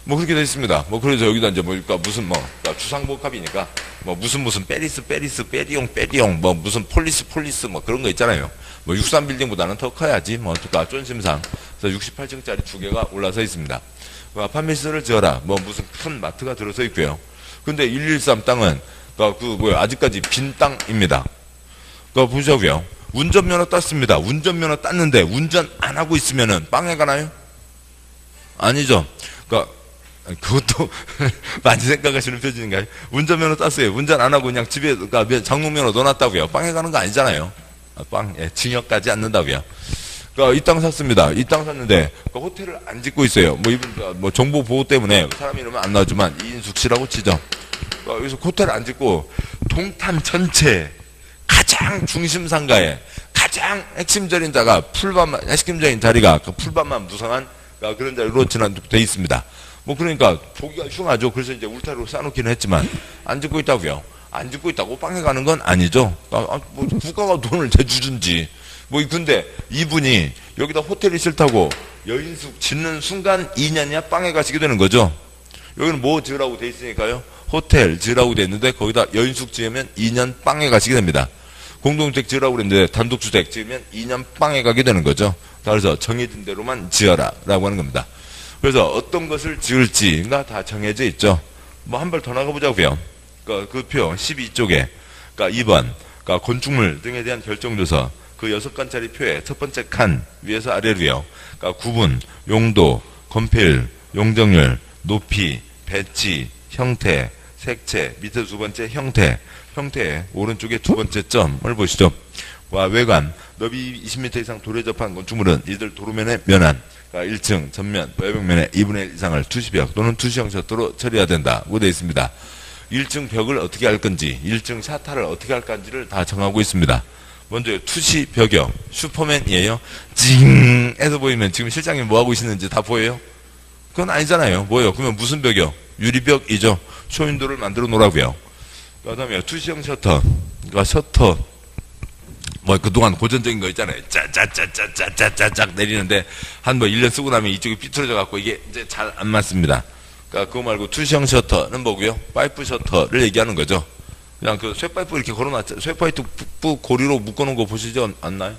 [SPEAKER 1] 뭐 그렇게 돼 있습니다. 그래서 여기다 이제 그러니까 무슨 그러니까 주상복합이니까 무슨 페리스 빼리용 무슨 폴리스 그런 거 있잖아요. 63빌딩보다는 더 커야지 그러니까 쫀심상. 그래서 68층짜리 2개가 올라서 있습니다. 판매시설을 지어라. 무슨 큰 마트가 들어서 있고요. 근데 113 땅은 아직까지 빈 땅입니다. 보자고요. 운전면허 땄습니다. 운전면허 땄는데 운전 안 하고 있으면은 빵에 가나요? 아니죠. 그것도 많이 생각하시는 표준인가요? 운전면허 땄어요. 운전 안 하고 그냥 집에 장롱면허 넣어놨다고요. 빵에 가는 거 아니잖아요. 징역까지 않는다고요. 이 땅 샀습니다. 이 땅 샀는데 호텔을 안 짓고 있어요. 이분 정보 보호 때문에 사람 이름은 안 나오지만 이인숙 씨라고 치죠. 여기서 호텔을 안 짓고 동탄 전체 가장 중심 상가에 가장 핵심적인 자가 핵심적인 자리가 풀밭만 무성한 그런 자리로 진화돼 있습니다. 그러니까 보기가 흉하죠. 그래서 이제 울타리로 쌓아놓기는 했지만 안 짓고 있다고요. 안 짓고 있다고 빵에 가는 건 아니죠. 국가가 돈을 대주든지. 근데 이분이 여기다 호텔이 싫다고 여인숙 짓는 순간 2년이야 빵에 가시게 되는 거죠. 여기는 뭐 지으라고 돼 있으니까요. 호텔 지으라고 돼 있는데 거기다 여인숙 지으면 2년 빵에 가시게 됩니다. 공동주택 지으라고 그랬는데 단독주택 지으면 2년 빵에 가게 되는 거죠. 그래서 정해진 대로만 지어라 라고 하는 겁니다. 그래서 어떤 것을 지을지가 다 정해져 있죠. 한 발 더 나가보자고요. 그 표 12쪽에 2번 건축물 등에 대한 결정조서 그 6칸짜리 표에 첫 번째 칸 위에서 아래로요. 구분, 용도, 건폐율, 용적률, 높이, 배치, 형태, 색채, 밑에 두 번째 형태, 형태의 오른쪽에 두 번째 점을 보시죠. 와, 외관, 너비 20m 이상 도로에 접한 건축물은 이들 도로면에 면한 1층 전면 외벽면의 2분의 1 이상을 투시벽 또는 투시형 셔터로 처리해야 된다고 되어 있습니다. 1층 벽을 어떻게 할 건지, 1층 샤타를 어떻게 할 건지를 다 정하고 있습니다. 먼저 투시벽이요. 슈퍼맨이에요. 징 해서 보이면 지금 실장님 뭐 하고 계시는지 다 보여요? 그건 아니잖아요. 뭐예요? 그러면 무슨 벽이요? 유리벽이죠. 쇼윈도를 만들어 놓으라고요. 그 다음에 투시형 셔터. 그러니까 셔터 뭐 그동안 고전적인 거 있잖아요. 짜짜짜짜짜짜짝 내리는데 한 뭐 1년 쓰고 나면 이쪽이 삐뚤어져 갖고 이게 이제 잘 안 맞습니다. 그러니까 그거 말고 투시형 셔터는 뭐고요? 파이프 셔터를 얘기하는 거죠. 그냥 그 쇠파이프 이렇게 걸어놨죠. 쇠파이프 고리로 묶어놓은 거 보시지 않나요?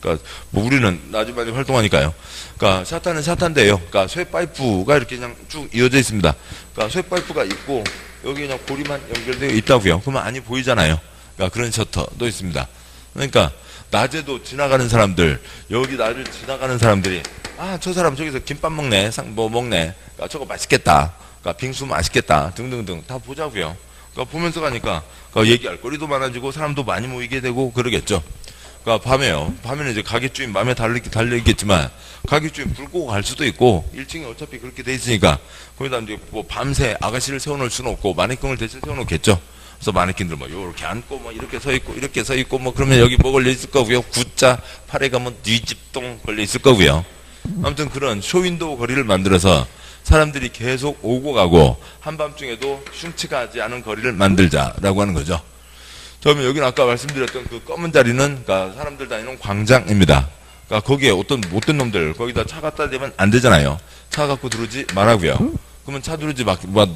[SPEAKER 1] 그러니까 뭐 우리는 나중에 활동하니까요. 그러니까 샤타는 샤타인데요. 그러니까 쇠파이프가 이렇게 그냥 쭉 이어져 있습니다. 그러니까 쇠파이프가 있고 여기 그냥 고리만 연결되어 있다고요. 그러면 안이 보이잖아요. 그러니까 그런 셔터도 있습니다. 그러니까 낮에도 지나가는 사람들, 여기 나를 지나가는 사람들이 아, 저 사람 저기서 김밥 먹네, 뭐 먹네, 그러니까 저거 맛있겠다, 그러니까 빙수 맛있겠다 등등등 다 보자고요. 그러니까 보면서 가니까 그러니까 얘기할 거리도 많아지고 사람도 많이 모이게 되고 그러겠죠. 그러니까 밤에요. 밤에는 이제 가게주인 마음에 달리겠지만 가게주인 불 끄고 갈 수도 있고 1층에 어차피 그렇게 돼 있으니까 거기다 이제 뭐 밤새 아가씨를 세워놓을 수는 없고 마네킹을 대신 세워놓겠죠. 그래서 마네킹들 뭐 요렇게 앉고 뭐 이렇게 서 있고 이렇게 서 있고 뭐 그러면 여기 뭐 걸려 있을 거고요. 구자 팔에 가면 뒤집동 걸려 있을 거고요. 아무튼 그런 쇼윈도우 거리를 만들어서 사람들이 계속 오고 가고 한밤중에도 흉측하지 않은 거리를 만들자라고 하는 거죠. 그러면 여기는 아까 말씀드렸던 그 검은 자리는 그러니까 사람들 다니는 광장입니다. 그러니까 거기에 어떤 못된 놈들 거기다 차 갖다 대면 안 되잖아요. 차 갖고 들어오지 말라고요. 그러면 차 들어오지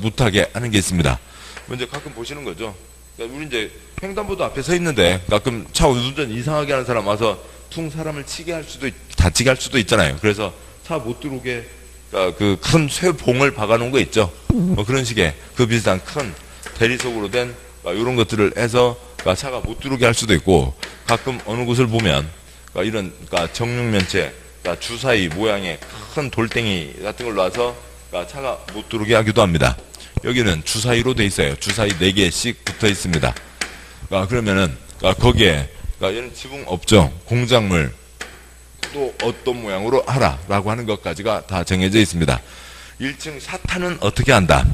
[SPEAKER 1] 못하게 하는 게 있습니다. 먼저 가끔 보시는 거죠. 그러니까 우리 이제 횡단보도 앞에 서 있는데 가끔 차 운전 이상하게 하는 사람 와서 퉁 사람을 다치게 할 수도 있잖아요. 그래서 차 못 들어오게 그러니까 그 큰 쇠봉을 박아놓은 거 있죠. 뭐 그런 식의 그 비슷한 큰 대리석으로 된 이런 것들을 해서 차가 못 들어오게 할 수도 있고 가끔 어느 곳을 보면 이런 정육면체 주사위 모양의 큰 돌덩이 같은 걸 놔서 차가 못 들어오게 하기도 합니다. 여기는 주사위로 돼 있어요. 주사위 4개씩 붙어 있습니다. 그러면은 거기에 얘는 지붕 없죠. 공작물 또 어떤 모양으로 하라라고 하는 것까지가 다 정해져 있습니다. 1층 샤타는 어떻게 한다.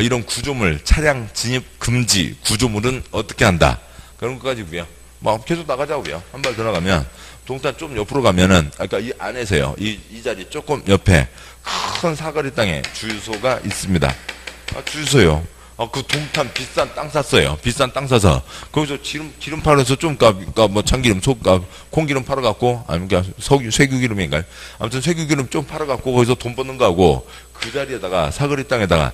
[SPEAKER 1] 이런 구조물, 차량 진입 금지 구조물은 어떻게 한다. 그런 것까지고요. 뭐 계속 나가자고요. 한 발 더 나가면 동탄 좀 옆으로 가면은 아까 이 안에서요. 이 자리 조금 옆에 큰 사거리 땅에 주유소가 있습니다. 주유소요. 그 동탄 비싼 땅 샀어요. 비싼 땅 사서 거기서 기름 팔아서 좀 뭐 참기름, 콩기름 팔아갖고 아니면 쇠기름인가요? 아무튼 쇠기름 좀 팔아갖고 거기서 돈 버는 거하고 그 자리에다가 사거리 땅에다가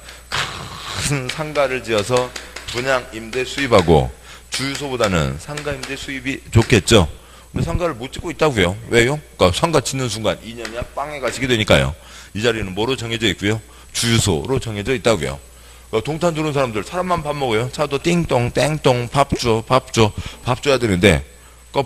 [SPEAKER 1] 큰 상가를 지어서 분양 임대 수입하고 주유소보다는 상가 임대 수입이 좋겠죠. 근데 상가를 못 짓고 있다고요. 왜요? 그러니까 상가 짓는 순간 2년이야 빵에 가시게 되니까요. 이 자리는 뭐로 정해져 있고요? 주유소로 정해져 있다고요. 동탄 들어온 사람들 사람만 밥 먹어요. 차도 띵동 땡동 밥 줘야 되는데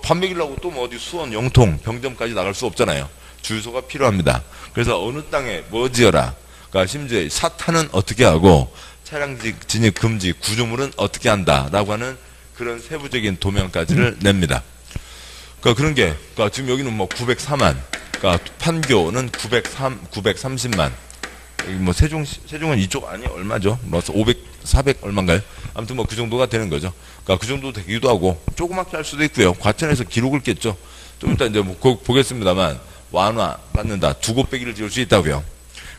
[SPEAKER 1] 밥 먹이려고 또 뭐 어디 수원 영통 병점까지 나갈 수 없잖아요. 주유소가 필요합니다. 그래서 어느 땅에 뭐 지어라. 그러니까 심지어 샤타는 어떻게 하고 차량 진입 금지 구조물은 어떻게 한다라고 하는 그런 세부적인 도면까지를 냅니다. 그러니까 그런 게 지금 여기는 뭐 904만, 그러니까 판교는 930만. 뭐 세종은 이쪽 아니 얼마죠? 뭐 500, 400 얼마인가요? 아무튼 뭐 그 정도가 되는 거죠. 그러니까 그 정도 되기도 하고 조그맣게 할 수도 있고요. 과천에서 기록을 깼죠. 좀 이따 이제 뭐 보겠습니다만 완화 받는다. 두 곳배기를 지을 수 있다고요.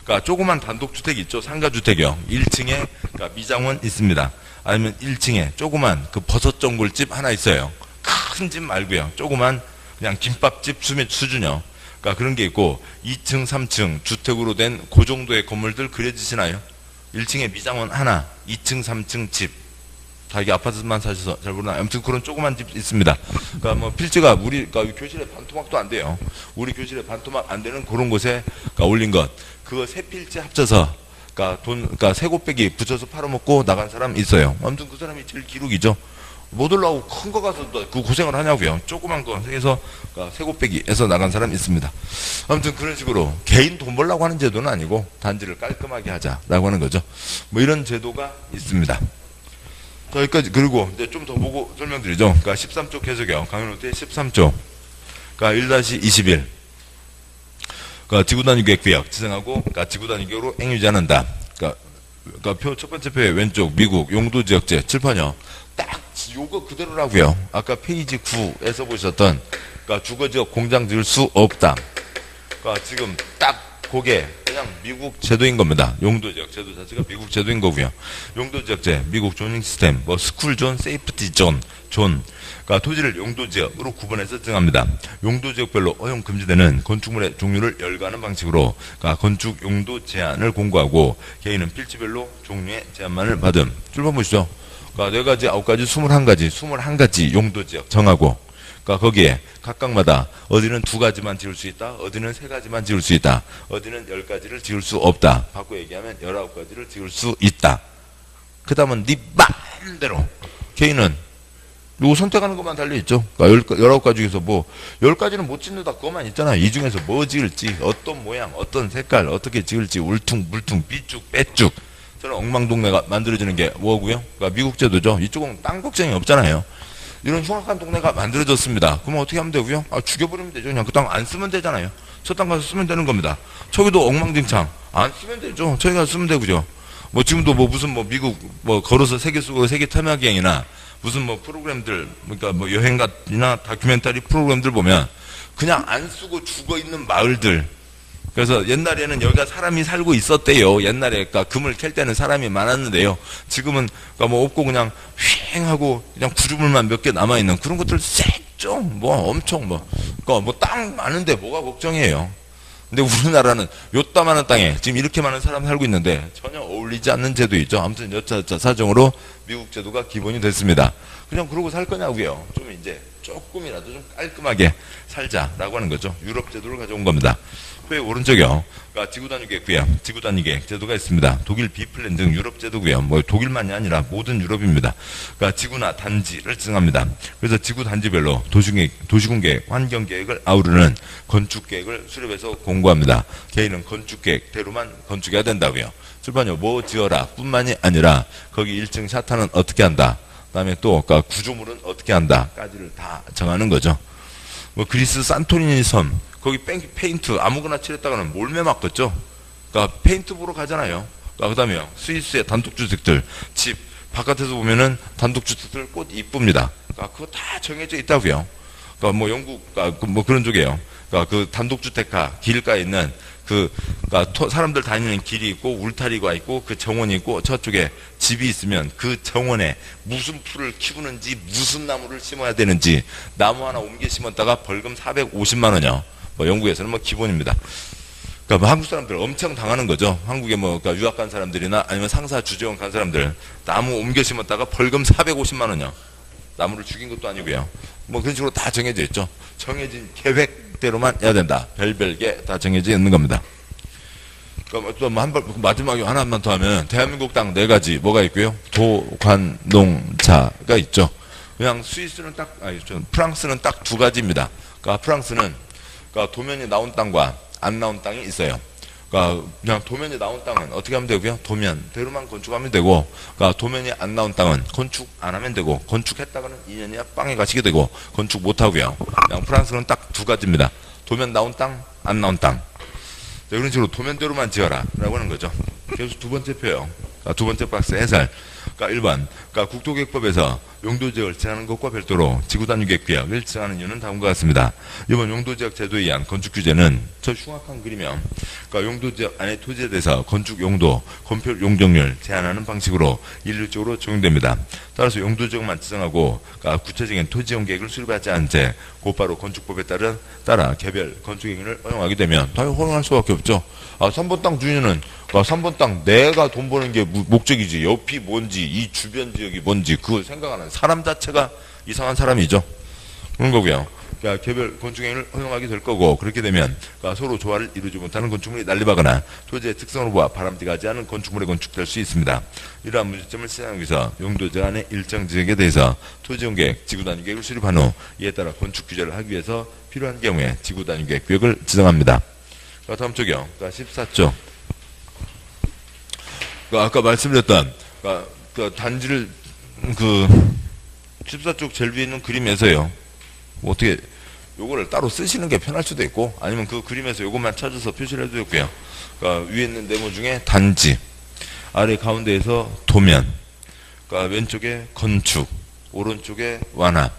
[SPEAKER 1] 그러니까 조그만 단독주택 있죠. 상가주택이요. 1층에 그러니까 미장원 있습니다. 아니면 1층에 조그만 그 버섯전골집 하나 있어요. 큰 집 말고요. 조그만 그냥 김밥집 수준이요. 그러니까 그런 게 있고 2층, 3층 주택으로 된 그 정도의 건물들 그려지시나요? 1층에 미장원 하나, 2층, 3층 집. 다 이게 아파트만 사셔서 잘 모르나. 아무튼 그런 조그만 집 있습니다. 그러니까 뭐 필지가 그러니까 교실에 반토막도 안 돼요. 우리 교실에 반토막 안 되는 그런 곳에 올린 것. 그거 세 필지 합쳐서 그러니까 세 곱배기 붙여서 팔아먹고 나간 사람 있어요. 아무튼 그 사람이 제일 기록이죠. 못 올라오고 큰 거 가서 그 고생을 하냐고요. 조그만 거 해서 세 곱빼기에서 나간 사람이 있습니다. 아무튼 그런 식으로 개인 돈 벌라고 하는 제도는 아니고 단지를 깔끔하게 하자라고 하는 거죠. 뭐 이런 제도가 있습니다. 자, 여기까지. 그리고 이제 좀 더 보고 설명드리죠. 그러니까 13조 개정형 강연노트의 13조. 그러니까 1-21. 그러니까 지구단위 계획 구역 지정하고, 그러니까 지구단위 계획으로 행유지 않는다. 그러니까 표 첫 번째 표의 왼쪽 미국 용도 지역제 칠판이요. 딱 요거 그대로라고요. 아까 페이지 9에서 보셨던 그러니까 주거 지역 공장 지을 수 없다. 그러니까 지금 딱 그게 그냥 미국 제도인 겁니다. 용도 지역 제도 자체가 미국 제도인 거고요. 용도 지역제, 미국 조닝 시스템, 뭐 스쿨 존, 세이프티 존. 그러니까 토지를 용도 지역으로 구분해서 정합니다. 용도 지역별로 허용 금지되는 건축물의 종류를 열거하는 방식으로 그러니까 건축 용도 제한을 공고하고 개인은 필지별로 종류의 제한만을 받음. 출판 보시죠. 그러니까 4가지, 9가지, 21가지 용도 지역 정하고, 그러니까 거기에 각각마다 어디는 2가지만 지을 수 있다, 어디는 3가지만 지을 수 있다, 어디는 10가지를 지을 수 없다. 바꿔 얘기하면 19가지를 지을 수 있다. 그 다음은 네 맘대로 개인은 요거 선택하는 것만 달려있죠. 그러니까 19가지 중에서 뭐 10가지는 못 짓는다 그것만 있잖아요. 이 중에서 뭐 지을지, 어떤 모양, 어떤 색깔, 어떻게 지을지, 울퉁 물퉁 삐쭉 빼쭉 저는 엉망동네가 만들어지는 게 뭐고요? 그러니까 미국 제도죠. 이쪽은 땅 걱정이 없잖아요. 이런 흉악한 동네가 만들어졌습니다. 그러면 어떻게 하면 되고요? 죽여버리면 되죠. 그냥 그 땅 안 쓰면 되잖아요. 저 땅 가서 쓰면 되는 겁니다. 저기도 엉망진창 안 쓰면 되죠. 저희가 쓰면 되고요. 뭐 지금도 뭐 무슨 뭐 미국 뭐 걸어서 세계 쓰고 세계 탐험여행이나 무슨 뭐 프로그램들, 그러니까 뭐 여행이나 다큐멘터리 프로그램들 보면 그냥 안 쓰고 죽어 있는 마을들. 그래서 옛날에는 여기가 사람이 살고 있었대요. 옛날에 그러니까 금을 캘 때는 사람이 많았는데요. 지금은 그러니까 뭐 없고 그냥 휑하고 그냥 구조물만 몇 개 남아 있는 그런 것들 쎄죠. 뭐 엄청 그러니까 뭐 땅 많은데 뭐가 걱정이에요. 근데 우리나라는 요따만한 땅에 지금 이렇게 많은 사람 살고 있는데 전혀 어울리지 않는 제도이죠. 아무튼 여차저차 사정으로 미국 제도가 기본이 됐습니다. 그냥 그러고 살 거냐고요. 좀 이제 조금이라도 좀 깔끔하게 살자라고 하는 거죠. 유럽 제도를 가져온 겁니다. 회 오른쪽이요. 그러니까 지구단위 계획 구역, 지구단위 계획 제도가 있습니다. 독일 비플랜 등 유럽 제도고요. 뭐 독일만이 아니라 모든 유럽입니다. 그러니까 지구나 단지를 지정합니다. 그래서 지구 단지별로 도시공계획, 환경계획을 아우르는 건축계획을 수립해서 공고합니다. 개인은 건축계획대로만 건축해야 된다고요. 출판요. 뭐 지어라 뿐만이 아니라 거기 1층 샤타는 어떻게 한다. 그다음에 또 그러니까 구조물은 어떻게 한다까지를 다 정하는 거죠. 뭐 그리스 산토리니 섬 거기 페인트 아무거나 칠했다가는 몰매 맞겠죠. 그러니까 페인트 보러 가잖아요. 그 다음에요. 스위스의 단독주택들 집 바깥에서 보면은 단독주택들 꽃 이쁩니다. 그러니까 그거 다 정해져 있다고요. 그러니까 뭐 영국 뭐 그런 쪽이에요. 그러니까 그 단독주택가 길가에 있는 그러니까 사람들 다니는 길이 있고 울타리가 있고 그 정원이 있고 저쪽에 집이 있으면 그 정원에 무슨 풀을 키우는지 무슨 나무를 심어야 되는지 나무 하나 옮겨 심었다가 벌금 450만 원이요. 뭐 영국에서는 뭐 기본입니다. 그러니까 뭐 한국 사람들 엄청 당하는 거죠. 한국에 뭐 그러니까 유학 간 사람들이나 아니면 상사 주재원 간 사람들 나무 옮겨 심었다가 벌금 450만 원이요. 나무를 죽인 것도 아니고요. 뭐 그런 식으로 다 정해져 있죠. 정해진 계획대로만 해야 된다. 별별게 다 정해져 있는 겁니다. 그러니까 또 마지막에 하나만 더 하면 대한민국 땅 4가지 뭐가 있고요. 도관농차가 있죠. 그냥 스위스는 프랑스는 딱 2가지입니다. 그러니까 프랑스는 그러니까 도면이 나온 땅과 안 나온 땅이 있어요. 그러니까 그냥 도면이 나온 땅은 어떻게 하면 되고요? 도면대로만 건축하면 되고, 그러니까 도면이 안 나온 땅은 건축 안 하면 되고, 건축했다가는 2년이야 빵에 가시게 되고, 건축 못 하고요. 그냥 프랑스는 딱 2가지입니다. 도면 나온 땅, 안 나온 땅. 자, 이런 식으로 도면대로만 지어라라고 하는 거죠. 그래서 두 번째 표요. 그러니까 두 번째 박스 해설. 그러니까 1번. 그러니까 국토계획법에서 용도지역을 정하는 것과 별도로 지구단위계획구역을 정하는 이유는 다음과 같습니다. 이번 용도지역 제도에 의한 건축규제는 저 흉악한 그림이요. 그러니까 용도지역 안의 토지에 대해서 건축 용도, 건폐율 용적률 제한하는 방식으로 일률적으로 적용됩니다. 따라서 용도지역만 지정하고 그러니까 구체적인 토지용 계획을 수립하지 않은 채 곧바로 건축법에 따라 개별 건축행위를 허용하게 되면 당연히 허용할 수밖에 없죠. 3번 땅 주인은 3번 땅 내가 돈 버는 게 목적이지 옆이 뭔지 이 주변 지역이 뭔지 그걸 생각하는 사람 자체가 이상한 사람이죠. 그런 거고요. 그러니까 개별 건축행위를 허용하게 될 거고, 그렇게 되면 그러니까 서로 조화를 이루지 못하는 건축물이 난립하거나 토지의 특성으로 보아 바람직하지 않은 건축물이 건축될 수 있습니다. 이러한 문제점을 시행하기 위해서 용도 제한의 일정 지역에 대해서 토지용계획, 지구단위계획을 수립한 후 이에 따라 건축 규제를 하기 위해서 필요한 경우에 지구단위계획 구역을 지정합니다. 다음 쪽이요. 14쪽. 아까 말씀드렸던 단지를 14쪽 제일 위에 있는 그림에서요. 어떻게 요거를 따로 쓰시는 게 편할 수도 있고, 아니면 그 그림에서 요것만 찾아서 표시를 해도 있고요. 위에 있는 네모 중에 단지, 아래 가운데에서 도면, 왼쪽에 건축, 오른쪽에 완화.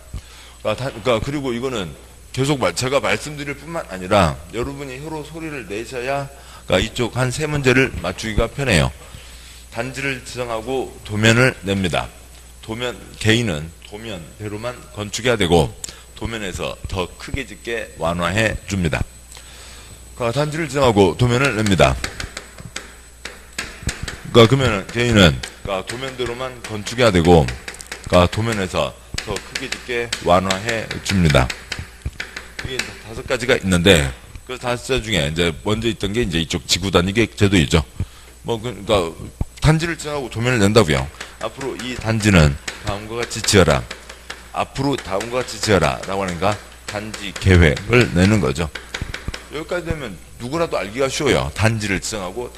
[SPEAKER 1] 그리고 이거는 계속 제가 말씀드릴 뿐만 아니라 여러분이 혀로 소리를 내셔야 이쪽 한 세 문제를 맞추기가 편해요. 단지를 지정하고 도면을 냅니다. 개인은 도면대로만 건축해야 되고, 도면에서 더 크게 짓게 완화해 줍니다. 단지를 지정하고 도면을 냅니다. 그러면 개인은 도면대로만 건축해야 되고, 도면에서 더 크게 짓게 완화해 줍니다. 이게 5가지가 있는데, 그 5가지 중에 이제 먼저 있던 게 이제 이쪽 지구단위계획 제도이죠. 단지를 지정하고 도면을 낸다고요. 앞으로 이 단지는 다음과 같이 지어라. 앞으로 다음과 같이 지어라 라고 하니까 단지 계획을 내는 거죠. 여기까지 되면 누구라도 알기가 쉬워요. 단지를 지정하고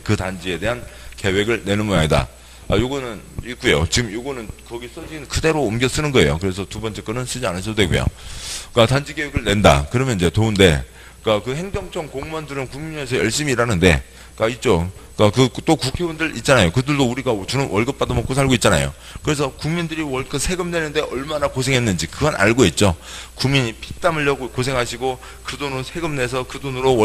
[SPEAKER 1] 그 단지에 대한 계획을 내는 모양이다. 요거는 있고요. 지금 요거는 거기 써진 그대로 옮겨 쓰는 거예요. 그래서 두 번째 거는 쓰지 않으셔도 되고요. 단지 계획을 낸다. 그러면 이제 좋은데, 그 행정청 공무원들은 국민에서 열심히 일하는데, 이쪽, 또 국회의원들 있잖아요. 그들도 우리가 주는 월급 받아먹고 살고 있잖아요. 그래서 국민들이 월급 세금 내는데 얼마나 고생했는지 그건 알고 있죠. 국민이 피땀 흘려고 고생하시고 그 돈을 세금 내서 그 돈으로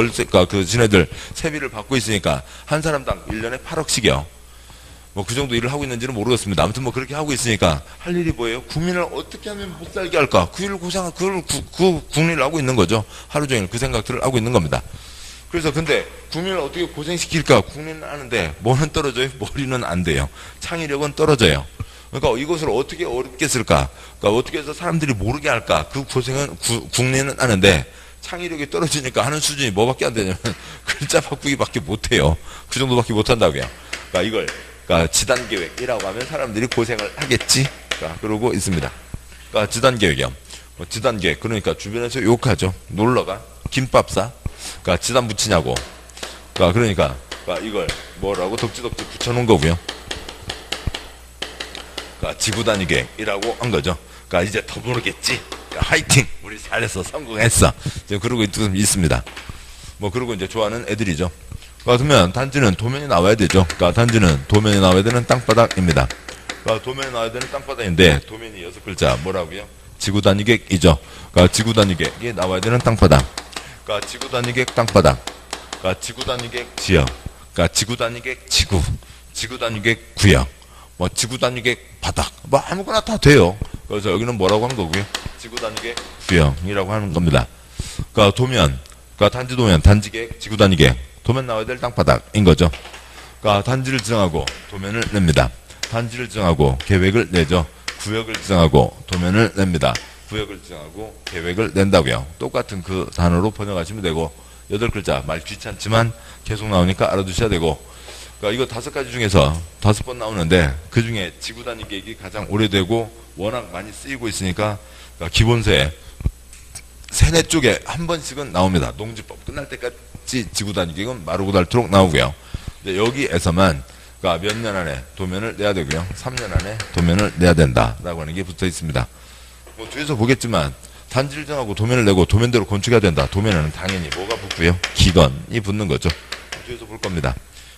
[SPEAKER 1] 지네들 세비를 받고 있으니까 한 사람당 1년에 8억씩이요. 그 정도 일을 하고 있는지는 모르겠습니다. 아무튼 그렇게 하고 있으니까 할 일이 뭐예요? 국민을 어떻게 하면 못 살게 할까? 그 국리를 하고 있는 거죠. 하루 종일 그 생각들을 하고 있는 겁니다. 그래서 근데 국민을 어떻게 고생시킬까? 국민은 아는데 뭐는 떨어져요? 머리는 안 돼요. 창의력은 떨어져요. 그러니까 이것을 어떻게 어렵게 쓸까? 어떻게 해서 사람들이 모르게 할까? 그 고생은 국민은 아는데 창의력이 떨어지니까 하는 수준이 뭐밖에 안 되냐면 글자 바꾸기밖에 못해요. 그 정도밖에 못한다고요. 이걸 지단계획이라고 하면 사람들이 고생을 하겠지? 그러고 있습니다. 지단계획이요. 지단계획. 그러니까 주변에서 욕하죠. 놀러가. 김밥 지단 붙이냐고. 그러니까 이걸 뭐라고 덕지덕지 붙여놓은 거고요. 지구단위계획이라고 한 거죠. 이제 더 모르겠지. 화이팅! 우리 잘했어. 성공했어. 지금 그러고 있습니다. 그러고 이제 좋아하는 애들이죠. 그러면 단지는 도면이 나와야 되죠. 단지는 도면이 나와야 되는 땅바닥입니다. 도면이 나와야 되는 땅바닥인데, 도면이 6글자 뭐라고요? 지구단위계획이죠. 지구단위계획이 나와야 되는 땅바닥. 지구단위계획 땅바닥. 지구단위계획 지역. 지구단위계획 지구. 지구단위계획 구역. 지구단위계획 바닥. 아무거나 다 돼요. 그래서 여기는 뭐라고 하는 거고요? 지구단위계획 구역이라고 하는 겁니다. 도면. 단지 도면, 단지계획, 지구단위계획. 도면 나와야 될 땅바닥인 거죠. 단지를 지정하고 도면을 냅니다. 단지를 지정하고 계획을 내죠. 구역을 지정하고 도면을 냅니다. 구역을 지정하고 계획을 낸다고요. 똑같은 그 단어로 번역하시면 되고, 8글자 말 귀찮지만 계속 나오니까 알아두셔야 되고, 이거 5가지 중에서 5번 나오는데 그 중에 지구단위계획이 가장 오래되고 워낙 많이 쓰이고 있으니까 기본서에 3-4쪽에 한 번씩은 나옵니다. 농지법 끝날 때까지 지구단위계획은 마르고 닳도록 나오고요. 근데 여기에서만 몇 년 안에 도면을 내야 되고요. 3년 안에 도면을 내야 된다라고 하는 게 붙어 있습니다. 뒤에서 보겠지만 단지를 정하고 도면을 내고 도면대로 건축해야 된다. 도면에는 당연히 뭐가 붙고요? 기건이 붙는 거죠. 뒤에서 볼 겁니다.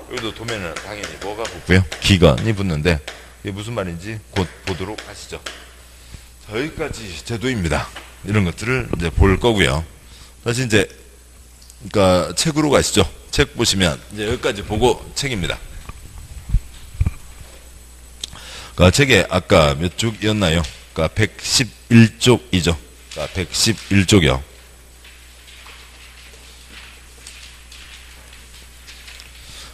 [SPEAKER 1] 여기도 도면에는 당연히 뭐가 붙고요? 기건이 붙는데 이게 무슨 말인지 곧 보도록 하시죠. 자, 여기까지 제도입니다. 이런 것들을 이제 볼 거고요. 다시 이제 책으로 가시죠. 책 보시면 이제 여기까지 보고 책입니다. 책에 아까 몇 쪽이었나요? 111쪽이죠. 111쪽이요.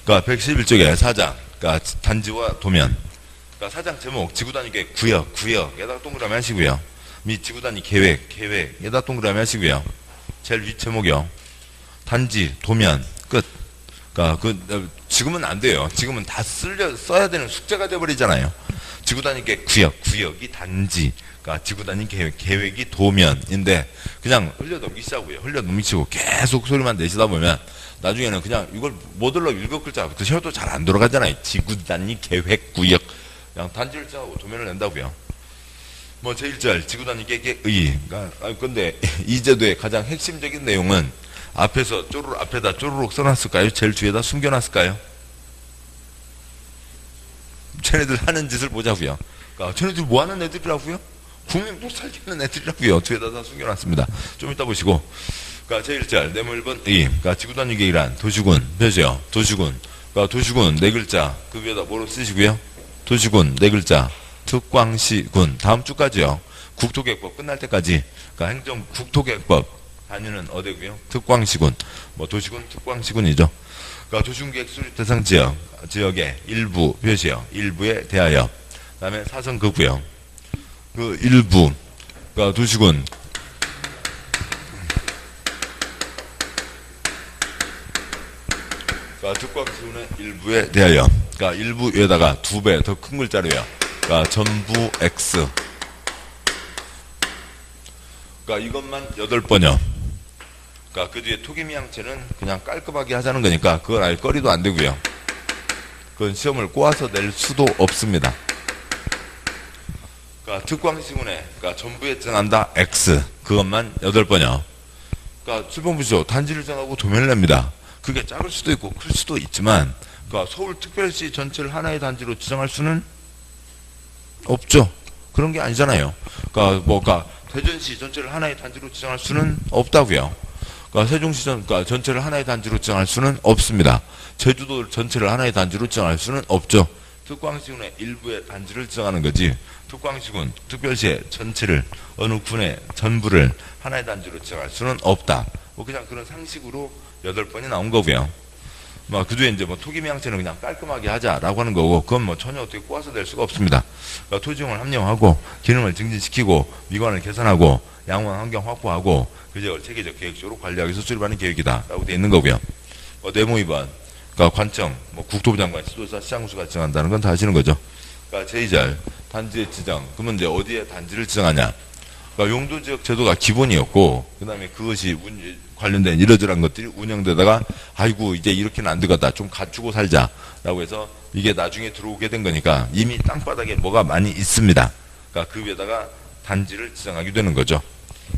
[SPEAKER 1] 그러니까 111쪽에 사장, 단지와 도면. 사장 제목, 지구단위계획 구역에다가 동그라미 하시고요. 및 지구 단위 계획에다 동그라미 하시고요. 제일 위 제목이요. 단지, 도면, 끝. 그러니까 지금은 안 돼요. 지금은 다 써야 되는 숙제가 돼버리잖아요. 지구 단위 구역이 단지, 그러니까 지구 단위 계획이 도면인데 그냥 흘려넘기시자고요. 흘려넘기시고 계속 소리만 내시다 보면 나중에는 그냥 이걸 못 들러 일곱 글자 그 혀도 잘 안 돌아가잖아요. 지구 단위 계획 구역 그냥 단지를 정하고 도면을 낸다고요. 뭐 제1절 지구 단위 계획의 근데 이 제도의 가장 핵심적인 내용은 앞에서 앞에다 쪼르륵 써놨을까요? 제일 뒤에다 숨겨놨을까요? 쟤네들 하는 짓을 보자고요. 그러니까 쟤네들 뭐 하는 애들이라고요? 국민 못 살겠는 애들이라고요. 뒤에다 다 숨겨놨습니다. 좀 이따 보시고. 그러니까 제1절 네모 1번 그러니까 지구 단위 계획이란 도시군 표시요. 도시군. 그러니까 도시군 네 글자 그 위에다 뭐로 쓰시고요? 도시군 네 글자 특광시군 다음 주까지요. 국토계획법 끝날 때까지. 그러니까 행정 국토계획법 단위는 어디고요? 특광시군. 뭐 도시군 특광시군이죠. 그러니까 도시군계획 수립 대상 지역의 일부 표시요. 일부에 대하여. 그다음에 사선거구요. 그 일부. 그러니까 도시군. 그러니까 특광시군의 일부에 대하여. 그러니까 일부에다가 2배 더 큰 글자로요. 그러니까 전부 X. 그러니까 이것만 8번이요. 그러니까 그 뒤에 토기미양체는 그냥 깔끔하게 하자는 거니까 그건 알 거리도 안 되고요. 그건 시험을 꼬아서 낼 수도 없습니다. 그러니까 특광시군에 그러니까 전부에 정한다 X 그것만 8번이요. 그러니까 7번 보시죠. 단지를 정하고 도면을 냅니다. 그게 작을 수도 있고 클 수도 있지만 그러니까 서울특별시 전체를 하나의 단지로 지정할 수는 없죠. 그런 게 아니잖아요. 그러니까 대전시 전체를 하나의 단지로 지정할 수는 없다고요. 그러니까 세종시 전체를 하나의 단지로 지정할 수는 없습니다. 제주도 전체를 하나의 단지로 지정할 수는 없죠. 특광시군의 일부의 단지를 지정하는 거지. 특광시군, 특별시의 전체를 어느 군의 전부를 하나의 단지로 지정할 수는 없다. 뭐 그냥 그런 상식으로 8번이 나온 거고요. 그 뒤에 이제 토기미양체는 그냥 깔끔하게 하자라고 하는 거고, 그건 뭐 전혀 어떻게 꼬아서 낼 수가 없습니다. 그러니까 토지용을 합리화하고, 기능을 증진시키고, 미관을 개선하고, 양호한 환경 확보하고, 그 지역을 체계적 계획적으로 관리하기 위해서 수립하는 계획이다라고 되어 있는 거고요. 네모 2번, 그러니까 관청, 국토부 장관, 지도사, 시장수가 지정한다는 건 다 아시는 거죠. 그러니까 제2절, 단지의 지정. 그러면 이제 어디에 단지를 지정하냐? 그러니까 용도지역 제도가 기본이었고, 그 다음에 그것이 관련된 이러저러한 것들이 운영되다가 아이고 이제 이렇게는 안 되겠다 좀 갖추고 살자라고 해서 이게 나중에 들어오게 된 거니까 이미 땅바닥에 뭐가 많이 있습니다. 그러니까 그 위에다가 단지를 지정하게 되는 거죠.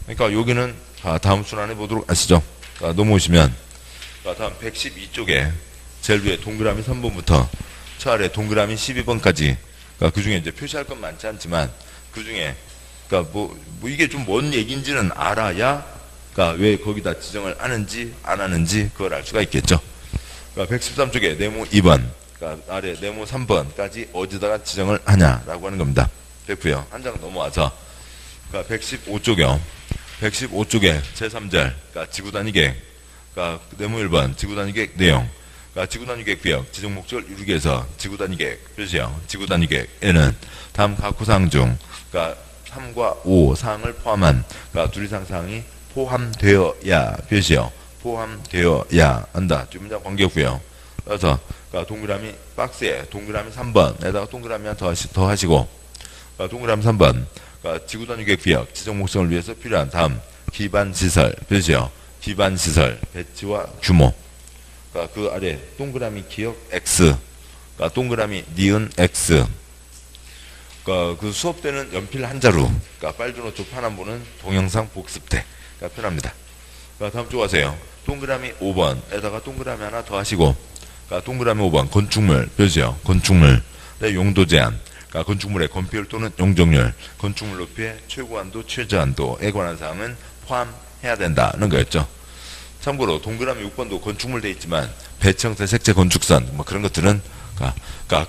[SPEAKER 1] 그러니까 여기는 다음 순환해 보도록 하시죠. 그러니까 넘어오시면 다음 112쪽에 제일 위에 동그라미 3번부터 저 아래 동그라미 12번까지 그러니까 그 중에 이제 표시할 건 많지 않지만 그 중에 그러니까 뭐 이게 좀 뭔 얘기인지는 알아야 그러니까 왜 거기다 지정을 하는지 안 하는지 그걸 알 수가 있겠죠. 그러니까 113쪽에 네모 2번, 그러니까 아래 네모 3번까지 어디다가 지정을 하냐라고 하는 겁니다. 됐고요. 한 장 넘어와서 그러니까 115쪽이요. 115쪽에 제3절, 그러니까 지구단위 계획, 그러니까 네모 1번 지구단위 계획 내용, 그러니까 지구단위 계획 구역 지정 목적을 이루기 위해서 지구단위 계획 표시요. 지구단위 계획에는 다음 각 호사항 중, 그러니까 3과 5 사항을 포함한, 그러니까 둘 이상 사항이 포함되어야 표시요. 포함되어야 한다. 주문장 관계고요. 그래서 그러니까 동그라미 박스에 동그라미 3번에다가 동그라미 하나 더 하시고 그러니까 동그라미 3번 그러니까 지구단위 계획 구역 지정 목적을 위해서 필요한 다음 기반시설 표시요. 기반시설 배치와 규모. 그러니까 그 아래 동그라미 기역 X 그러니까 동그라미 니은 X 그러니까 그 수업 때는 연필 한 자루 그러니까 빨주노초 파남보는 동영상 복습 때 편합니다. 다음 쪽 가세요. 동그라미 5번에다가 동그라미 하나 더 하시고 그러니까 동그라미 5번 건축물 표시요. 건축물 용도 제한 그러니까 건축물의 건폐율 또는 용적률 건축물 높이의 최고한도 최저한도에 관한 사항은 포함해야 된다는 거였죠. 참고로 동그라미 6번도 건축물 돼 있지만 배치형태 색채 건축선 뭐 그런 것들은 그러니까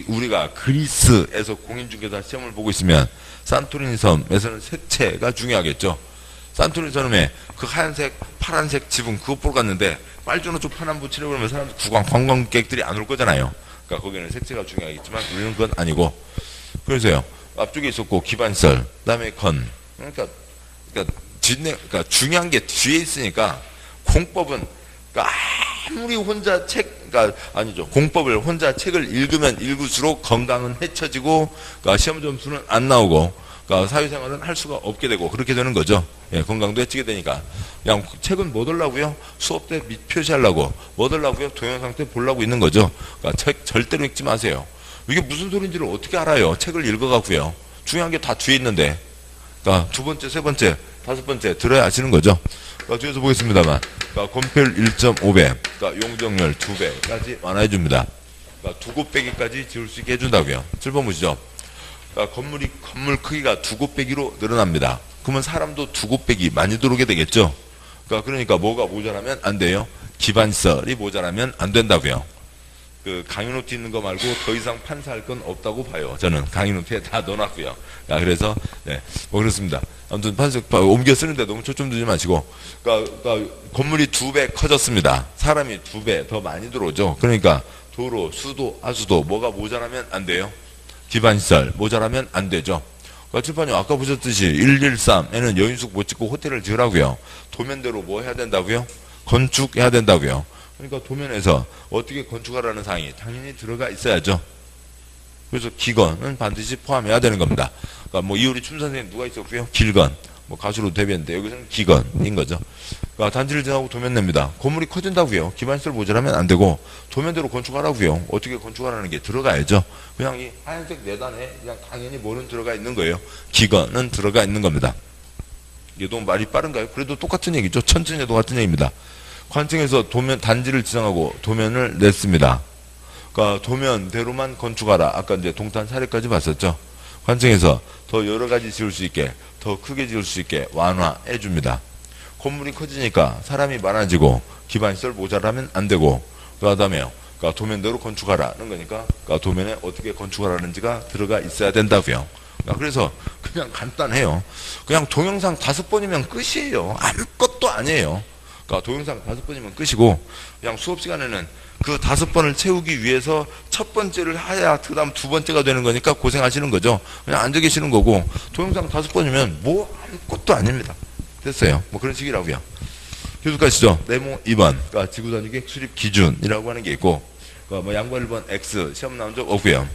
[SPEAKER 1] 우리가 그리스에서 공인중개사 시험을 보고 있으면 산토리니 섬에서는 색채가 중요하겠죠. 산토리니 섬에 그 하얀색, 파란색 지붕 그거 보러 갔는데 빨주노초 파남보 칠해버리면 사람들 관광객들이 안 올 거잖아요. 그러니까 거기는 색채가 중요하겠지만 우리는 그건 아니고 그래서요. 앞쪽에 있었고 기반설, 그다음에 건. 그러니까 중요한 게 뒤에 있으니까 공법은 그러니까 아무리 혼자 그러니까 아니죠. 공법을 혼자 책을 읽으면 읽을수록 건강은 해쳐지고 그러니까 시험 점수는 안 나오고 그러니까 사회생활은 할 수가 없게 되고 그렇게 되는 거죠. 예, 건강도 해치게 되니까. 그냥 책은 뭐 들라고요? 수업 때 밑 표시하려고. 뭐 들라고요? 동영상 때 보려고 있는 거죠. 그러니까 책 절대로 읽지 마세요. 이게 무슨 소리인지를 어떻게 알아요? 책을 읽어갖고요. 중요한 게 다 뒤에 있는데. 그러니까 두 번째, 세 번째, 다섯 번째 들어야 아시는 거죠. 그러니까 뒤에서 보겠습니다만. 그러니까 건폐율 1.5배, 그러니까 용적률 2배까지 완화해 줍니다. 그러니까 두 곱빼기까지 지을 수 있게 해준다고요. 7번 보시죠. 그러니까 건물 크기가 두 곱빼기로 늘어납니다. 그러면 사람도 두 곱빼기 많이 들어오게 되겠죠. 그러니까 뭐가 모자라면 안 돼요. 기반설이 모자라면 안 된다고요. 그 강의노트 있는 거 말고 더 이상 판사할 건 없다고 봐요. 저는 강의노트에 다 넣어놨고요. 그래서 네, 뭐 그렇습니다. 아무튼 판사 옮겨 쓰는데 너무 초점 두지 마시고, 그러니까 건물이 2배 커졌습니다. 사람이 2배 더 많이 들어오죠. 그러니까 도로, 수도, 하수도 뭐가 모자라면 안 돼요. 기반시설 모자라면 안 되죠. 칠판이 아까 보셨듯이 113에는 여인숙 못 짓고 호텔을 지으라고요. 도면대로 뭐 해야 된다고요? 건축해야 된다고요. 그러니까 도면에서 어떻게 건축하라는 사항이 당연히 들어가 있어야죠. 그래서 기건은 반드시 포함해야 되는 겁니다. 그러니까 뭐 이효리 춤 선생님 누가 있었고요? 길건. 뭐 가수로 데뷔했는데 여기서는 기건인 거죠. 그러니까 단지를 정하고 도면 냅니다. 건물이 커진다고요. 기반시설 모자라면 안 되고 도면대로 건축하라고요. 어떻게 건축하라는 게 들어가야죠. 그냥 이 하얀색 내단에 그냥 당연히 뭐는 들어가 있는 거예요. 기건은 들어가 있는 겁니다. 이게 너무 말이 빠른가요? 그래도 똑같은 얘기죠. 천천히 해도 같은 얘기입니다. 관청에서 도면 단지를 지정하고 도면을 냈습니다. 그러니까 도면대로만 건축하라. 아까 이제 동탄 사례까지 봤었죠. 관청에서 더 여러 가지 지을 수 있게, 더 크게 지을 수 있게 완화해 줍니다. 건물이 커지니까 사람이 많아지고 기반시설 모자라면 안 되고, 그다음에요. 그러니까 도면대로 건축하라는 거니까, 그러니까 도면에 어떻게 건축하라는지가 들어가 있어야 된다고요. 그러니까 그래서 그냥 간단해요. 그냥 동영상 5번이면 끝이에요. 아무것도 아니에요. 그러니까 동영상 5번이면 끝이고, 그냥 수업 시간에는 그 5번을 채우기 위해서 첫 번째를 해야 그 다음 두 번째가 되는 거니까 고생하시는 거죠. 그냥 앉아 계시는 거고, 동영상 5번이면 뭐 아무것도 아닙니다. 됐어요. 뭐 그런 식이라고요. 계속 가시죠. 네모 2번. 그러니까 지구단위계획 수립 기준이라고 하는 게 있고, 그러니까 뭐 양괄 1번 X 시험 나온 적 없고요.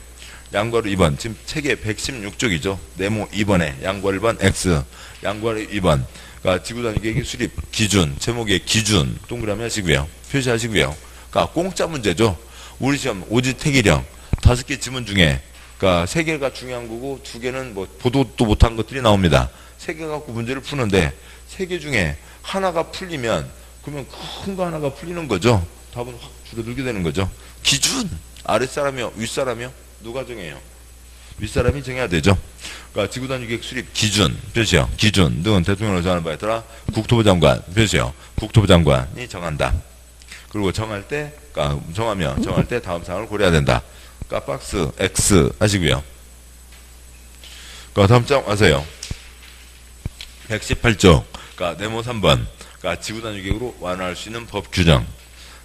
[SPEAKER 1] 양괄호 2번. 지금 책에 116쪽이죠. 네모 2번에 양괄 1번 X. 양괄호 2번. 그러니까 지구단위계획 수립 기준. 제목에 기준. 동그라미 하시고요. 표시하시고요. 그러니까 공짜 문제죠. 우리 시험 오지택일형 5개 지문 중에 그러니까 3개가 중요한 거고 2개는 뭐 보도도 못한 것들이 나옵니다. 3개 갖고 문제를 푸는데 3개 중에 하나가 풀리면 그러면 큰 거 하나가 풀리는 거죠. 답은 확 줄어들게 되는 거죠. 기준 아랫사람이요 윗사람이요 누가 정해요? 윗사람이 정해야 되죠. 그러니까 지구단위계획 수립 기준 표시요. 기준 등은 대통령으로 정하는 바에 따라 국토부 장관 표시요. 국토부 장관이 정한다. 그리고 정할 때, 그러니까 정할 때 다음 사항을 고려해야 된다. 그러니까 박스 X 하시고요. 그러니까 다음 장 와서요. 118쪽, 그러니까 네모 3번, 그러니까 지구단위계획으로 완화할 수 있는 법 규정.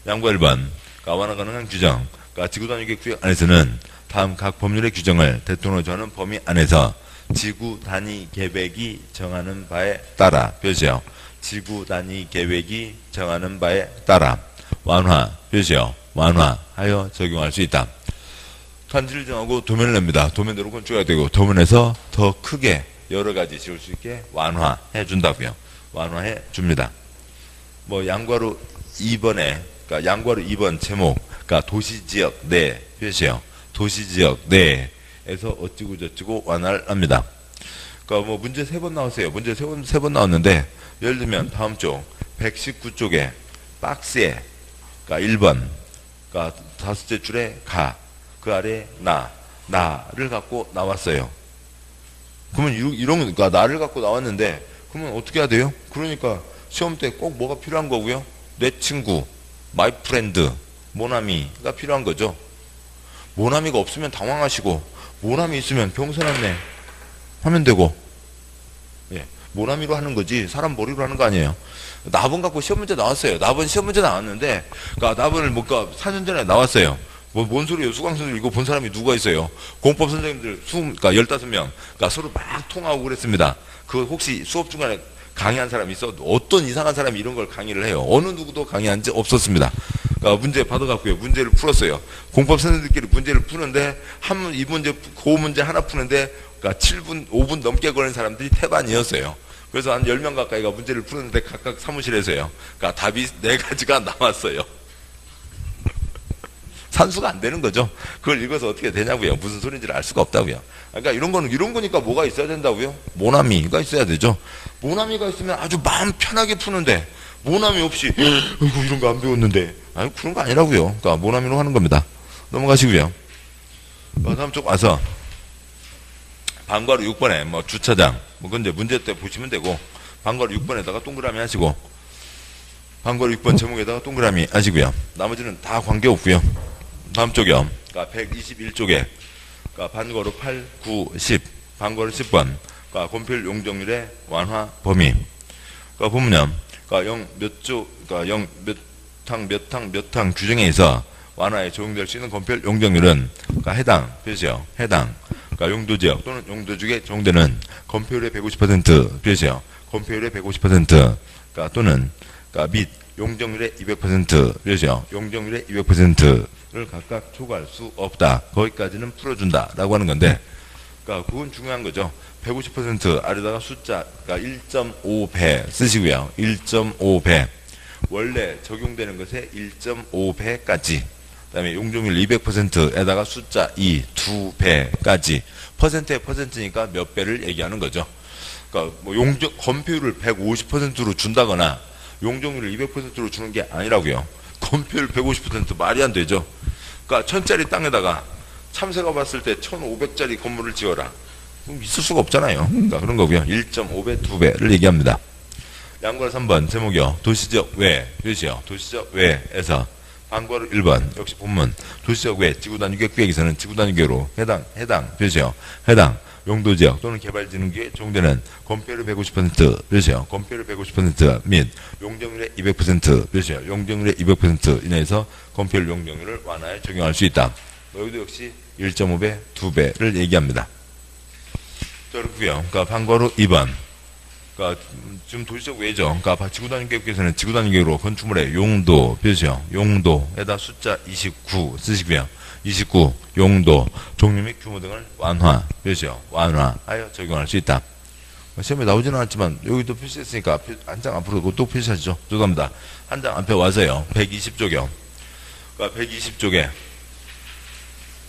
[SPEAKER 1] 양보 1번, 그러니까 완화 가능한 규정. 그러니까 지구단위계획 구역 안에서는 다음 각 법률의 규정을 대통령으로 정하는 범위 안에서 지구단위계획이 정하는 바에 따라 표시요. 지구단위계획이 정하는 바에 따라 완화, 표시요. 완화하여 적용할 수 있다. 단지를 정하고 도면을 냅니다. 도면대로 건축해야 되고 도면에서 더 크게 여러 가지 지을 수 있게 완화해 준다고요. 완화해 줍니다. 뭐 양괄호 2번에 그러니까 양괄호 2번 제목 그러니까 도시지역 내 표시요. 도시지역 내에서 어찌고 저찌고 완화를 합니다. 그러니까 뭐 문제 3번 나왔어요. 문제 3번 나왔는데 예를 들면 다음 쪽 119쪽에 박스에 그러니까 1번 그러니까 5째 줄에 가 그 아래 나를 갖고 나왔어요. 그러면 이런 그러니까 나를 갖고 나왔는데 그러면 어떻게 해야 돼요? 그러니까 시험 때 꼭 뭐가 필요한 거고요? 내 친구, 마이 프렌드, 모나미가 필요한 거죠. 모나미가 없으면 당황하시고 모나미 있으면 병선한네 하면 되고 예, 모나미로 하는 거지 사람 머리로 하는 거 아니에요. 나번 갖고 시험 문제 나왔어요. 나번 시험 문제 나왔는데 그러니까 나번을 뭔가 4년 전에 나왔어요. 뭔 소리예요? 수강생들 이거 본 사람이 누가 있어요? 공법 선생님들 그러니까 15명, 그러니까 서로 막 통하고 그랬습니다. 그 혹시 수업 중간에 강의한 사람이 있어? 어떤 이상한 사람이 이런 걸 강의를 해요? 어느 누구도 강의한 지 없었습니다. 그러니까 문제 받아갖고요. 문제를 풀었어요. 공법 선생님들끼리 문제를 푸는데, 이 문제, 그 문제 하나 푸는데, 그러니까 7분, 5분 넘게 걸린 사람들이 태반이었어요. 그래서 한 10명 가까이가 문제를 푸는데 각각 사무실에서요. 그러니까 답이 4가지가 나왔어요. 산수가 안 되는 거죠. 그걸 읽어서 어떻게 되냐고요. 무슨 소리인지를 알 수가 없다고요. 그러니까 이런 거니까 뭐가 있어야 된다고요? 모나미가 있어야 되죠. 모나미가 있으면 아주 마음 편하게 푸는데, 모나미 없이, 아이고, 이런 거 안 배웠는데. 아니, 그런 거 아니라고요. 그러니까 모나미로 하는 겁니다. 넘어가시고요. 다음 쪽 와서, 방과루 6번에, 뭐, 주차장, 뭐, 그건 이제 문제 때 보시면 되고, 방과루 6번에다가 동그라미 하시고, 방과루 6번 제목에다가 동그라미 하시고요. 나머지는 다 관계없고요. 다음 쪽이요. 그러니까 121쪽에, 그러니까 반괄호 8, 9, 10, 반괄호 10번, 그러니까 곰필 용적률의 완화 범위. 그러니까 보면요. 그러니까 0 몇 조, 그러니까 0 몇 항 규정에 있어 완화에 적용될 수 있는 곰필 용적률은, 그러니까 해당, 표시요. 해당. 그러니까 용도지역 또는 용도지역에 적용되는 건폐율의 150% 표시요. 건폐율의 150%, 그러니까 또는, 그러니까 및 용적률의 200% 표시요. 용적률의 200%를 각각 초과할 수 없다. 거기까지는 풀어준다라고 하는 건데, 그러니까 그건 중요한 거죠. 150% 아래다가 숫자, 그러니까 1.5배 쓰시고요. 1.5배. 원래 적용되는 것의 1.5배까지. 그 다음에 용적률 200%에다가 숫자 2, 2배까지. 퍼센트에 퍼센트니까 몇 배를 얘기하는 거죠. 그러니까 뭐 건폐율을 150%로 준다거나 용적률을 200%로 주는 게 아니라고요. 건폐율 150% 말이 안 되죠. 그러니까 1000짜리 땅에다가 참새가 봤을 때 1500짜리 건물을 지어라. 그럼 있을 수가 없잖아요. 그러니까 그런 거고요. 1.5배, 2배를 얘기합니다. 양괄호 3번 제목이요. 도시적 외, 표시요. 도시적 외에서 반괄호 1번 역시 본문. 도시적 외 지구단위계 구역에서는 지구단위계로 해당, 표시요. 해당. 용도지역 또는 개발진흥기에 적용되는 건폐율의 150% 표시요. 건폐율의 150% 및 용적률의 200% 표시요. 용적률의 200% 이내에서 건폐율 용적률을 완화에 적용할 수 있다. 여기도 역시 1.5배, 2배를 얘기합니다. 자, 그렇고요. 그러니까 반괄호 2번. 그러니까 지금 도시적 외죠. 그러니까 지구단위계획에서는 지구단위계획으로 건축물의 용도 표시요. 용도에다 숫자 29 쓰시고요. 29 용도 종류 및 규모 등을 완화 표시요. 완화하여 적용할 수 있다. 시험에 나오지는 않았지만 여기도 표시했으니까 한 장 앞으로 또 표시하시죠. 죄송합니다. 한 장 앞에 와서요. 120쪽이요. 그러니까 120쪽에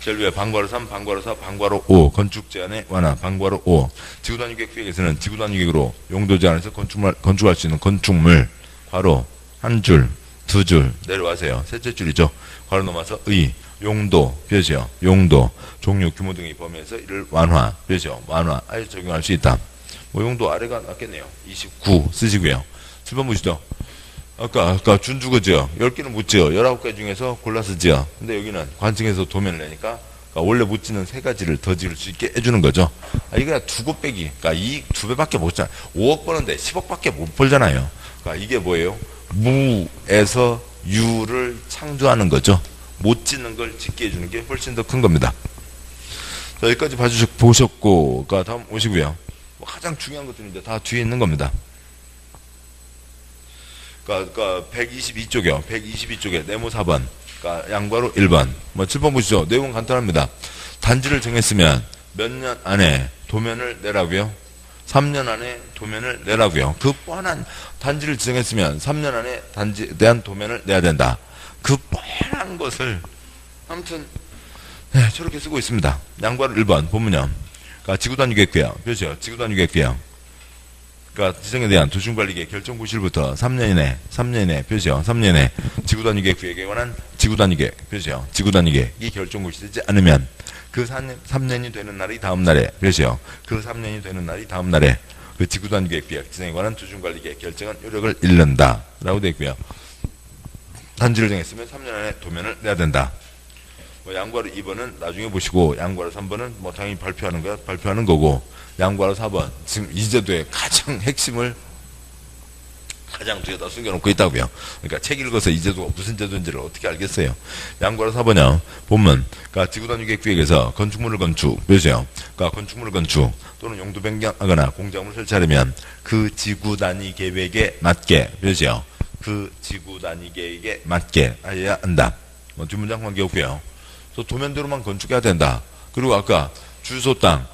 [SPEAKER 1] 제일 위에 방괄호 3, 방괄호 4, 방괄호 5 건축 제한의 완화 방괄호 5 지구단위계획 구역에서는 지구단위계획으로 용도 제한에서 건축할 수 있는 건축물 괄호 한 줄, 두 줄 내려와세요. 셋째 줄이죠. 괄호 넘어서 의 용도 표시요. 용도 종류 규모 등의 범위에서 이를 완화 표시요. 완화하여 적용할 수 있다. 뭐 용도 아래가 낫겠네요. 29 쓰시고요. 7번 보시죠. 아까 준주거 지어 10개는 못 지어 19개 중에서 골라서 지어. 근데 여기는 관청에서 도면을 내니까 그러니까 원래 못 지는 3가지를 더 지을 수 있게 해주는 거죠. 이게 그냥 두고 빼기. 그러니까 이익 2배밖에 못 잖아. 5억 버는데 10억밖에 못 벌잖아요. 그러니까 이게 뭐예요? 무에서 유를 창조하는 거죠. 못 짓는 걸 짓게 해주는 게 훨씬 더 큰 겁니다. 자, 여기까지 보셨고, 그러니까 다음 오시고요. 뭐 가장 중요한 것들인데 다 뒤에 있는 겁니다. 그러니까 122쪽이요. 122쪽에 네모 4번. 그러니까 양괄호 1번. 뭐 7번 보시죠. 내용은 간단합니다. 단지를 정했으면 몇 년 안에 도면을 내라고요. 3년 안에 도면을 내라고요. 그 뻔한 단지를 정했으면 3년 안에 단지에 대한 도면을 내야 된다. 그 뻔한 것을 아무튼 네, 저렇게 쓰고 있습니다. 양괄호 1번 본문요. 그러니까 지구단위계획규요. 표시요. 지구단위계획규요. 그러니까 지정에 대한 도시관리계 결정 고시일부터 3년 이내 표시요. 3년 이내 지구단위계 구역에 관한 지구단위계 표시요. 지구단위계이 결정 고시되지 않으면 그 3년이 되는 날이 다음 날에 표시요. 그 3년이 되는 날이 다음 날에 그 지구단위계 구역 지정에 관한 도시관리계 결정은 효력을 잃는다 라고 되어 있고요. 단지를 정했으면 3년 안에 도면을 내야 된다. 뭐 양괄호 2번은 나중에 보시고 양괄호 3번은 뭐 당연히 발표하는 거고 양괄호 4번 지금 이 제도의 가장 핵심을 가장 뒤에다 숨겨놓고 있다고요. 그러니까 책 읽어서 이 제도가 무슨 제도인지를 어떻게 알겠어요. 양과로 4번이요. 본문. 그러니까 지구단위 계획에서 건축물을 건축, 보세요. 그러니까 건축물을 건축 또는 용도 변경하거나 공작물을 설치하려면 그 지구단위 계획에 맞게, 보세요. 그 지구단위 계획에 맞게 해야 한다. 뒷문장 관계 없고요. 또 도면대로만 건축해야 된다. 그리고 아까 주유소 땅,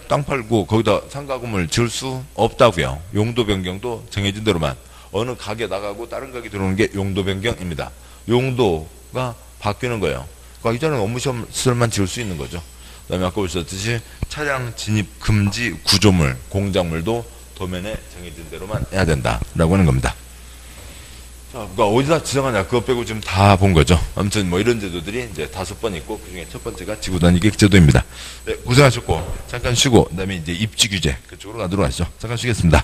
[SPEAKER 1] 땅 팔고 거기다 상가 건물 지을 수 없다고요. 용도 변경도 정해진 대로만. 어느 가게 나가고 다른 가게 들어오는 게 용도 변경입니다. 용도가 바뀌는 거예요. 그러니까 이전에 업무시설만 지을 수 있는 거죠. 그 다음에 아까 보셨듯이 차량 진입 금지 구조물, 공작물도 도면에 정해진 대로만 해야 된다라고 하는 겁니다. 자, 그러니까 어디다 지정하냐, 그거 빼고 지금 다 본 거죠. 아무튼 뭐 이런 제도들이 이제 5번 있고, 그 중에 첫 번째가 지구단위 계획 제도입니다. 네, 고생하셨고, 잠깐 쉬고, 그 다음에 이제 입지 규제, 그쪽으로 가도록 하시죠. 잠깐 쉬겠습니다.